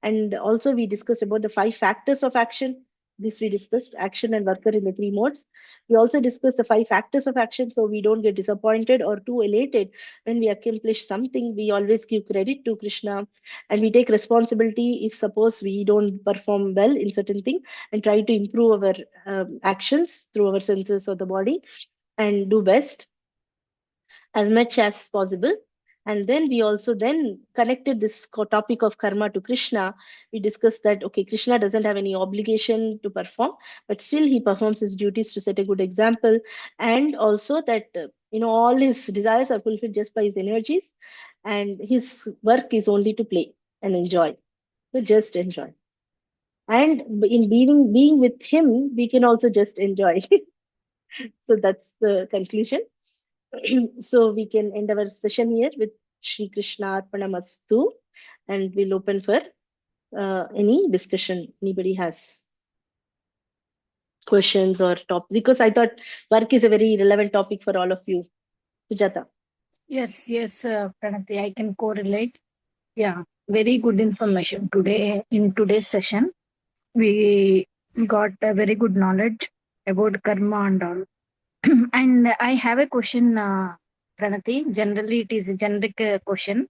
And also we discussed about the five factors of action. This we discussed action and worker in the three modes. We also discussed the five factors of action so we don't get disappointed or too elated when we accomplish something. We always give credit to Krishna and we take responsibility if suppose we don't perform well in certain thing and try to improve our actions through our senses of the body and do best as much as possible. And then we also then connected this topic of karma to Krishna. We discussed that okay, Krishna doesn't have any obligation to perform, but still he performs his duties to set a good example, and also that all his desires are fulfilled just by his energies, and his work is only to play and enjoy, to just enjoy. And in being with him, we can also just enjoy. So that's the conclusion. So we can end our session here with Shri Krishna Arpanamastu, and we'll open for any discussion. Anybody has questions or topic? Because I thought work is a very relevant topic for all of you. Sujata. Yes, Pranati, I can correlate. Yeah, very good information today in today's session. We got a very good knowledge about karma and all. And I have a question, Pranati. Generally, it is a generic question.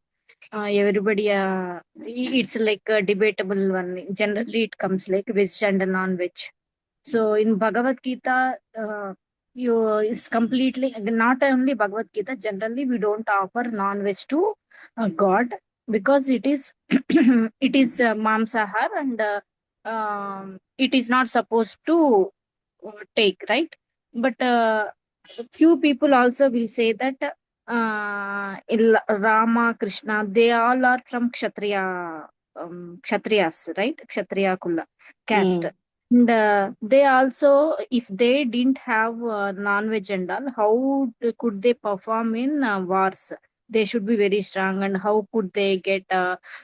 Everybody, it's like a debatable one. Generally, it comes like veg and non-veg. So in Bhagavad-gītā, you is completely not only Bhagavad-gītā. Generally, we don't offer non-veg to God because it is it is mamsahar and it is not supposed to take, right? But few people also will say that Rama, Krishna, they all are from Kshatriyas, right? Kshatriya Kula caste. And they also, if they didn't have non-veg and all, how could they perform in wars? They should be very strong, and how could they get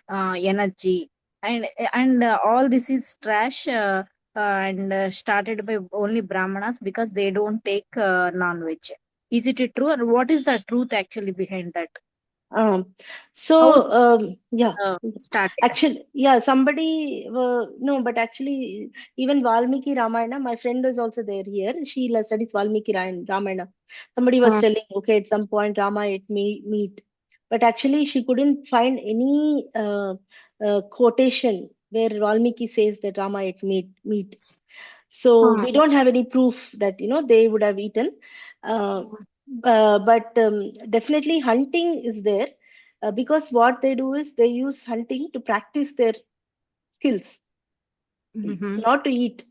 energy? And all this is trash. And started by only Brahmanas because they don't take non-veg. Is it true, or what is the truth actually behind that? Um, How so, yeah. started? Actually, yeah, somebody, no, but actually, even Valmiki Ramayana, my friend was also there here. She studies Valmiki Ramayana. Somebody was telling, okay, at some point Rama ate meat, but actually, she couldn't find any quotation where Valmiki says that Rama ate meat. So we don't have any proof that they would have eaten. Uh, but definitely hunting is there because what they do is they use hunting to practice their skills, not to eat.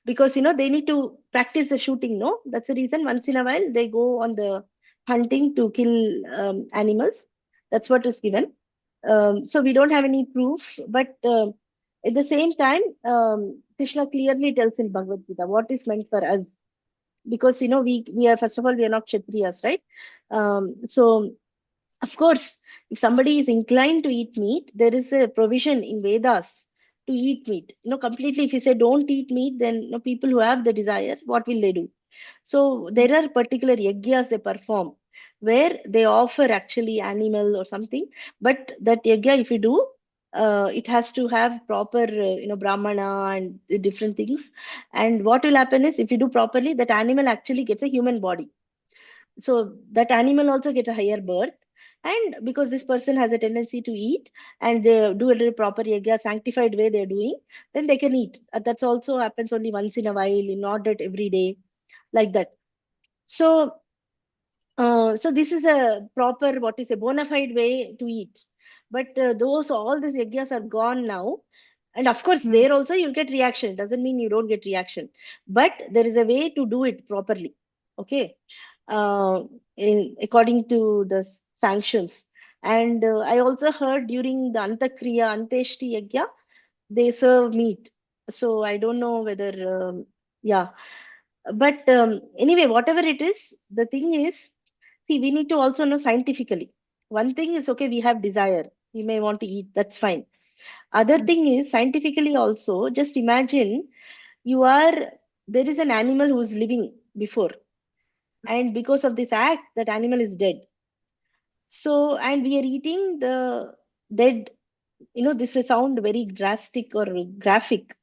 Because they need to practice the shooting. No, that's the reason. Once in a while, they go on the hunting to kill animals. That's what is given. So we don't have any proof, but at the same time, Krishna clearly tells in Bhagavad Gita what is meant for us. because we are, first of all, we are not Kshatriyas, right? So of course, if somebody is inclined to eat meat, there is a provision in Vedas to eat meat. Completely, if you say don't eat meat, then people who have the desire, what will they do? So there are particular yajnas they perform where they offer actually animal or something, but that yajna, if you do, it has to have proper, brahmana and the different things. And what will happen is, if you do properly, that animal actually gets a human body. So that animal also gets a higher birth. And because this person has a tendency to eat, and they do a proper yajna, sanctified way they're doing, then they can eat. That's also happens only once in a while, not that every day, like that. So, so this is a proper, what is a bona fide way to eat. But those all these yajnas are gone now. And of course, Mm. there also you'll get reaction. Doesn't mean you don't get reaction. But there is a way to do it properly. Okay. Uh, According to the sanctions. And I also heard during the Antakriya, Anteshti Yajna, they serve meat. So I don't know whether, yeah. But anyway, whatever it is, the thing is, see, we need to also know scientifically. One thing is, okay, we have desire. We may want to eat, that's fine. Other thing is, scientifically also, just imagine you are, there is an animal who is living before, and because of this act, that animal is dead. So, and we are eating the dead, this will sound very drastic or graphic,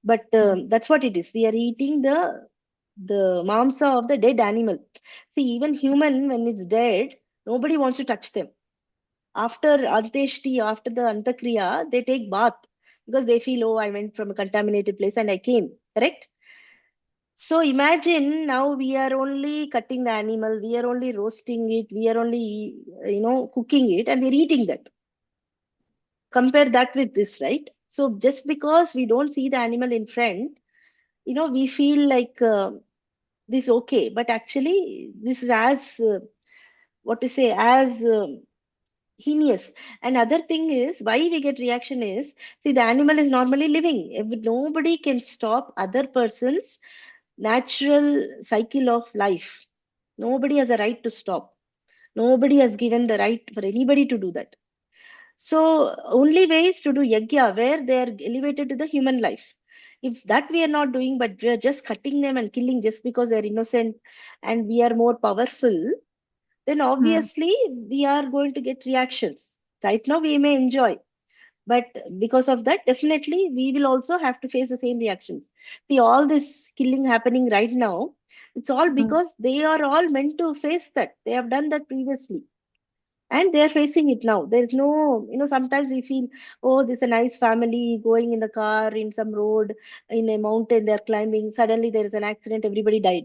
but Mm. that's what it is. We are eating the mamsa of the dead animal. See, even human, when it's dead, nobody wants to touch them. After Anteshti, after the Antakriya, they take bath because they feel, oh, I went from a contaminated place and I came, correct? So imagine now we are only cutting the animal, we are only roasting it, we are only, cooking it, and we're eating that. Compare that with this, right? So just because we don't see the animal in front, we feel like this okay, but actually this is as what to say, as heinous. Another thing is why we get reaction is, see, the animal is normally living. If nobody can stop other person's natural cycle of life, nobody has a right to stop. Nobody has given the right for anybody to do that. So only way is to do yajna where they are elevated to the human life. If that we are not doing, but we are just cutting them and killing just because they are innocent and we are more powerful, then Mm. obviously we are going to get reactions. Right now we may enjoy, but because of that, definitely we will also have to face the same reactions. See, all this killing happening right now, it's all Mm. because they are all meant to face that. They have done that previously and they're facing it now. There's no, sometimes we feel, oh, there's a nice family going in the car in some road, in a mountain, they're climbing. Suddenly there is an accident, everybody died.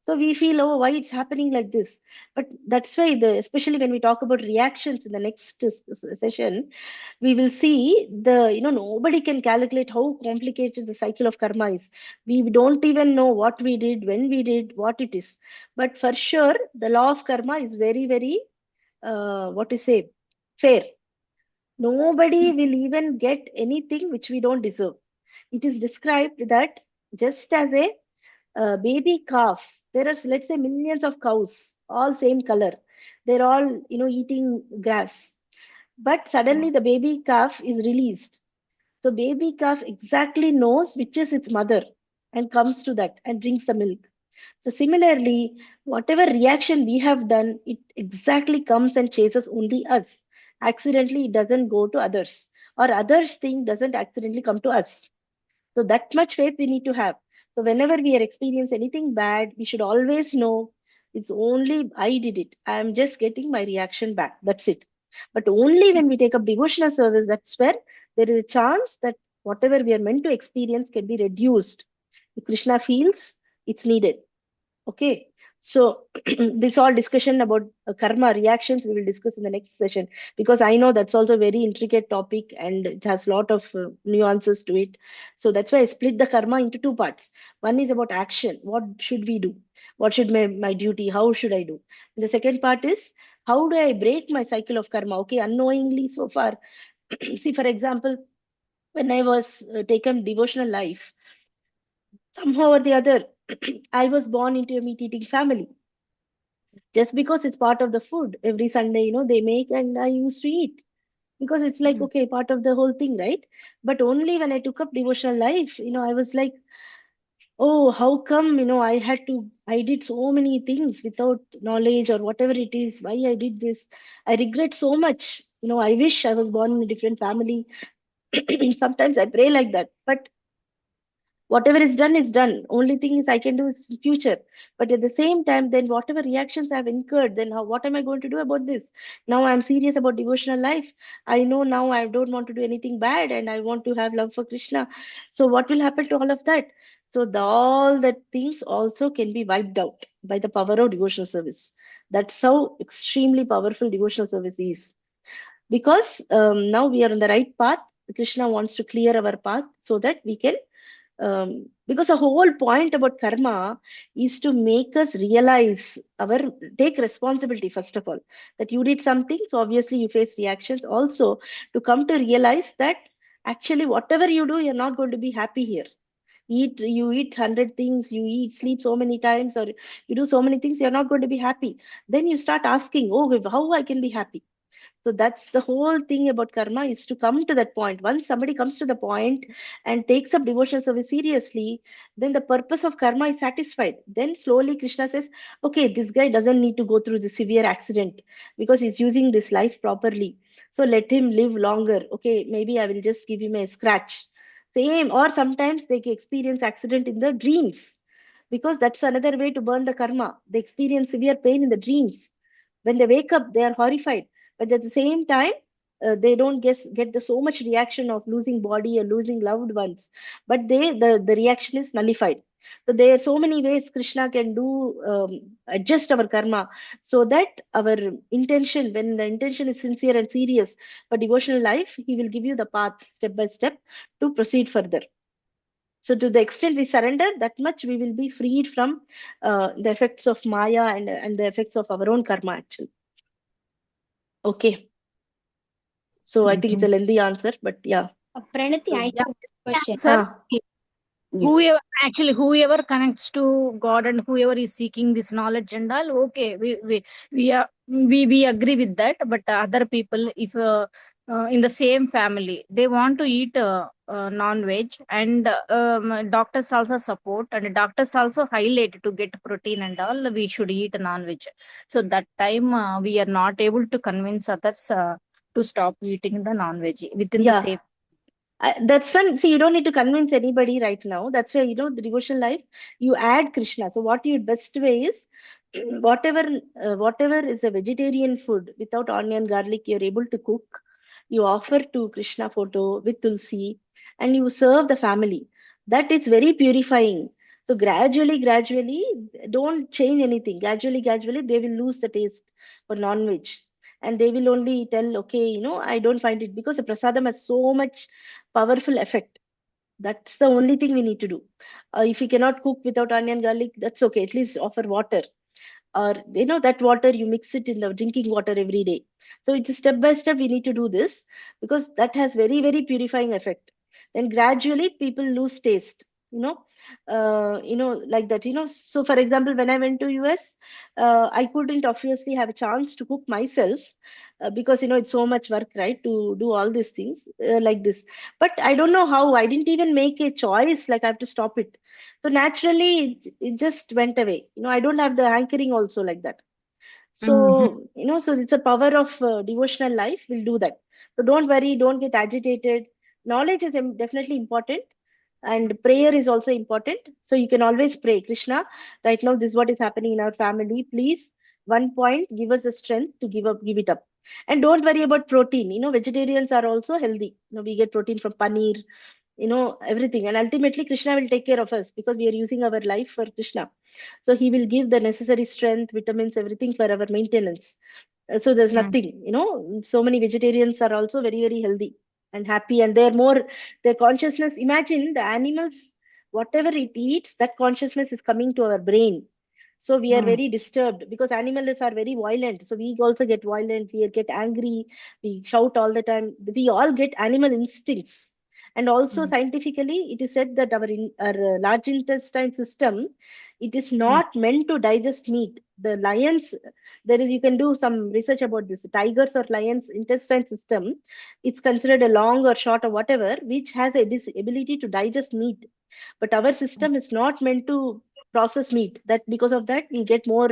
So we feel, oh, why it's happening like this? But that's why especially when we talk about reactions in the next session, we will see nobody can calculate how complicated the cycle of karma is. We don't even know what we did, when we did, what it is. But for sure, the law of karma is very, very, what to say, fair. Nobody will even get anything which we don't deserve. It is described that just as a baby calf, there are, let's say, millions of cows, all same color. They're all, eating grass. But suddenly the baby calf is released. So baby calf exactly knows which is its mother and comes to that and drinks the milk. So similarly, whatever reaction we have done, it exactly comes and chases only us. Accidentally, it doesn't go to others, or others' thing doesn't accidentally come to us. So that much faith we need to have. So whenever we are experiencing anything bad, we should always know it's only I did it. I am just getting my reaction back. That's it. But only when we take up devotional service, that's where there is a chance that whatever we are meant to experience can be reduced. If Krishna feels it's needed. Okay, so this all discussion about karma reactions we will discuss in the next session, because I know that's also a very intricate topic and it has a lot of nuances to it. So that's why I split the karma into two parts. One is about action. What should we do? What should my duty? How should I do? And the second part is how do I break my cycle of karma? Okay, unknowingly so far. See, for example, when I was taken devotional life, Somehow or the other, I was born into a meat-eating family. Just because it's part of the food, every Sunday, they make and I used to eat. Because it's like, Mm. okay, part of the whole thing, right? But only when I took up devotional life, I was like, oh, how come, I did so many things without knowledge or whatever it is, why I did this. I regret so much. I wish I was born in a different family. Sometimes I pray like that. But whatever is done. Only thing is I can do is in future. But at the same time, then whatever reactions I've incurred, then what am I going to do about this? Now I'm serious about devotional life. I know now I don't want to do anything bad and I want to have love for Krishna. So what will happen to all of that? So all that things also can be wiped out by the power of devotional service. That's how extremely powerful devotional service is. Because now we are on the right path. Krishna wants to clear our path so that we can, because the whole point about karma is to make us realize take responsibility, first of all, that you did something, so obviously you face reactions. Also, to come to realize that actually whatever you do, you're not going to be happy here. You eat 100 things, you eat sleep so many times, or you do so many things, you're not going to be happy. Then you start asking, oh, how I can be happy. So that's the whole thing about karma, is to come to that point. Once somebody comes to the point and takes up devotional service seriously, then the purpose of karma is satisfied. Then slowly Krishna says, okay, this guy doesn't need to go through the severe accident because he's using this life properly. So let him live longer. Okay, maybe I will just give him a scratch. Same, or sometimes they experience accident in the dreams, because that's another way to burn the karma. They experience severe pain in the dreams. When they wake up, they are horrified, but at the same time, they don't get the so much reaction of losing body or losing loved ones, but the reaction is nullified. So there are so many ways Krishna can do, adjust our karma, so that our intention, when the intention is sincere and serious for devotional life, he will give you the path step by step to proceed further. So to the extent we surrender, that much we will be freed from the effects of maya and the effects of our own karma, actually. Okay. So I think it's a lengthy answer, but yeah. Pranati, I Yeah, have a question. sir. Ah, yeah. Whoever connects to God and whoever is seeking this knowledge and all, okay, we agree with that. But other people, if in the same family, they want to eat non-veg, and doctors also support, and doctors also highlight to get protein and all, we should eat non-veg. So that time we are not able to convince others to stop eating the non-veg within the Yeah. same. That's fun. See, you don't need to convince anybody right now. That's why, the devotional life, you add Krishna. So what you best way is, whatever is a vegetarian food without onion, garlic, you're able to cook. You offer to Krishna photo with tulsi, and you serve the family. That is very purifying. So gradually, don't change anything. Gradually, they will lose the taste for non-veg. And they will only tell, okay, I don't find it, because the prasadam has so much powerful effect. That's the only thing we need to do. If you cannot cook without onion garlic, that's okay. At least offer water, or that water you mix it in the drinking water every day. So it's a step by step we need to do this, because that has very very purifying effect. Then gradually people lose taste. Like that. So for example, when I went to US, I couldn't obviously have a chance to cook myself, because it's so much work, right, to do all these things like this. But I don't know how, I didn't even make a choice like I have to stop it. So naturally it just went away. I don't have the hankering also like that. Mhm. So so it's a power of devotional life will do that. So don't worry, don't get agitated. Knowledge is definitely important, and prayer is also important. So you can always pray, Krishna, right now this is what is happening in our family, please, one point, give us the strength to give it up. And don't worry about protein. Vegetarians are also healthy. We get protein from paneer, everything. And ultimately Krishna will take care of us, because we are using our life for Krishna. So he will give the necessary strength, vitamins, everything for our maintenance. So there's Mm. nothing, so many vegetarians are also very very healthy and happy, and they're more, their consciousness, imagine the animals, whatever it eats, that consciousness is coming to our brain. So we are Mm. very disturbed, because animals are very violent, so we also get violent, we get angry, we shout all the time, we all get animal instincts. And also scientifically, it is said that our large intestine system, it is not meant to digest meat. The lions, you can do some research about this. Tigers or lions' intestine system, it's considered a long or short or whatever, which has this ability to digest meat. But our system is not meant to process meat. That because of that, we get more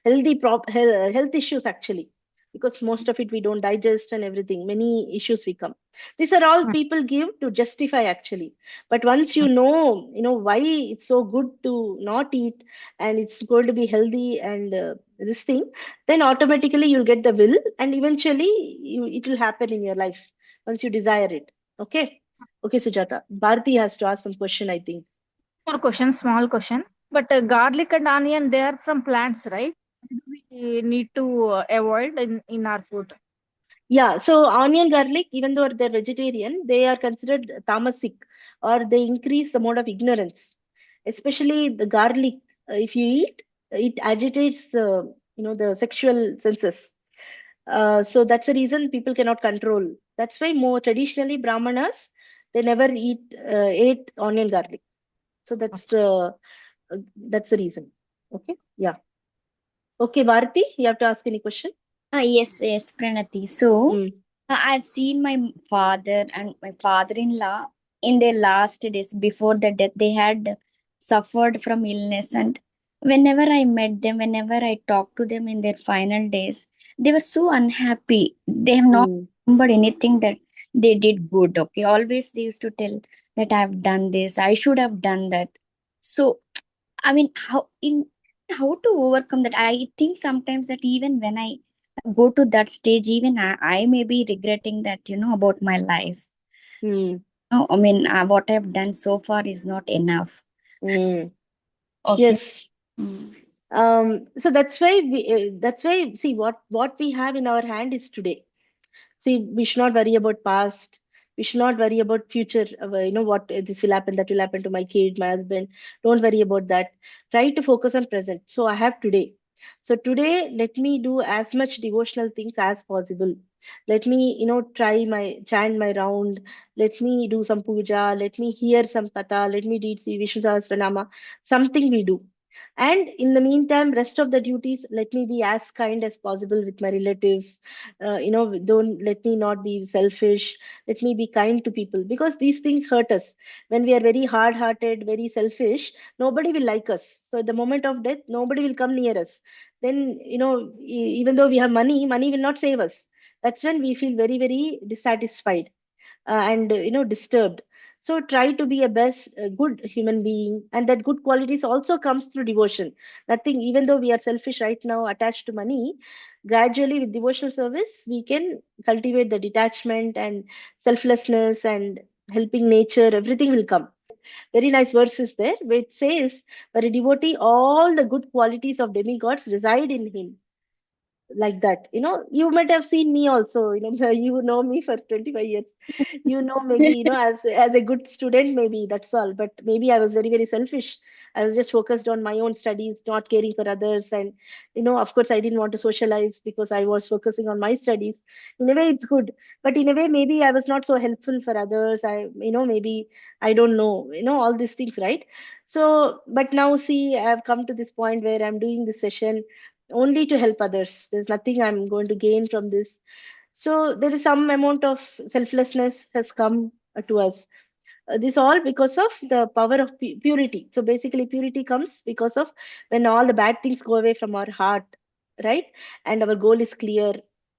health issues actually, because most of it we don't digest and everything. Many issues we come. These are all people give to justify actually. But once you know why it's so good to not eat, and it's going to be healthy, and this thing, then automatically you'll get the will, and eventually it will happen in your life once you desire it. Okay. Okay, Sujata. Bharti has to ask some question, I think. More question, small question. But garlic and onion, they are from plants, right? We need to avoid in our food. Yeah, so onion, garlic, even though they're vegetarian, they are considered tamasic, or they increase the mode of ignorance. Especially the garlic, if you eat, it agitates the sexual senses. So that's the reason people cannot control. That's why more traditionally Brahmanas, they never ate onion, garlic. So that's the reason. Okay. Yeah. Okay, Bharati, you have to ask any question. Yes, Pranati. So, Mm. I've seen my father and my father-in-law in their last days before the death. They had suffered from illness, and whenever I met them, whenever I talked to them in their final days, they were so unhappy. They have not Mm. remembered anything that they did good. Okay, always they used to tell that I've done this, I should have done that. So, I mean, how to overcome that? I think sometimes that even when I go to that stage, even I may be regretting that, about my life. Mm. No, I mean, what I've done so far is not enough. Mm. Okay. Yes. Mm. So that's why see what we have in our hand is today. See, we should not worry about past. We should not worry about future. What this will happen, that will happen to my kid, my husband. Don't worry about that. Try to focus on present. So I have today. So today, let me do as much devotional things as possible. Let me, try my chant my round. Let me do some puja. Let me hear some katha. Let me read Vishnu Sahasranama. Something we do. And in the meantime, rest of the duties, let me be as kind as possible with my relatives. Don't let me not be selfish. Let me be kind to people, because these things hurt us. When we are very hard hearted, very selfish, nobody will like us. So at the moment of death, nobody will come near us. Then, even though we have money, money will not save us. That's when we feel very, very dissatisfied, and disturbed. So try to be a best good human being, and that good qualities also comes through devotion. Nothing, even though we are selfish right now, attached to money, gradually with devotional service we can cultivate the detachment and selflessness and helping nature. Everything will come. Very nice verse is there which says, for a devotee all the good qualities of demigods reside in him. Like that, you might have seen me also, you know me for 25 years. Maybe, as a good student, maybe that's all, but maybe I was very, very selfish. I was just focused on my own studies, not caring for others. And of course I didn't want to socialize because I was focusing on my studies. In a way it's good, but in a way maybe I was not so helpful for others. Maybe I don't know, all these things, right? So but now see, I have come to this point where I'm doing this session only to help others. There's nothing I'm going to gain from this. So there is some amount of selflessness has come to us. This all because of the power of purity. So basically, purity comes because of when all the bad things go away from our heart, right? And our goal is clear.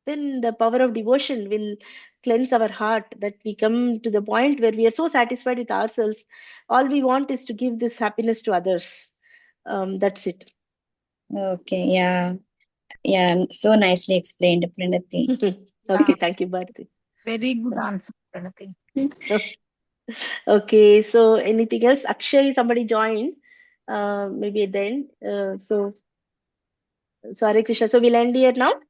Then the power of devotion will cleanse our heart, that we come to the point where we are so satisfied with ourselves. All we want is to give this happiness to others. That's it. Okay, yeah. Yeah, so nicely explained, Pranati. Okay, thank you, Bharti. Very good answer, Pranati. Okay, so anything else? Akshay, somebody joined, maybe at the end. So Hare Krishna. So we'll end here now.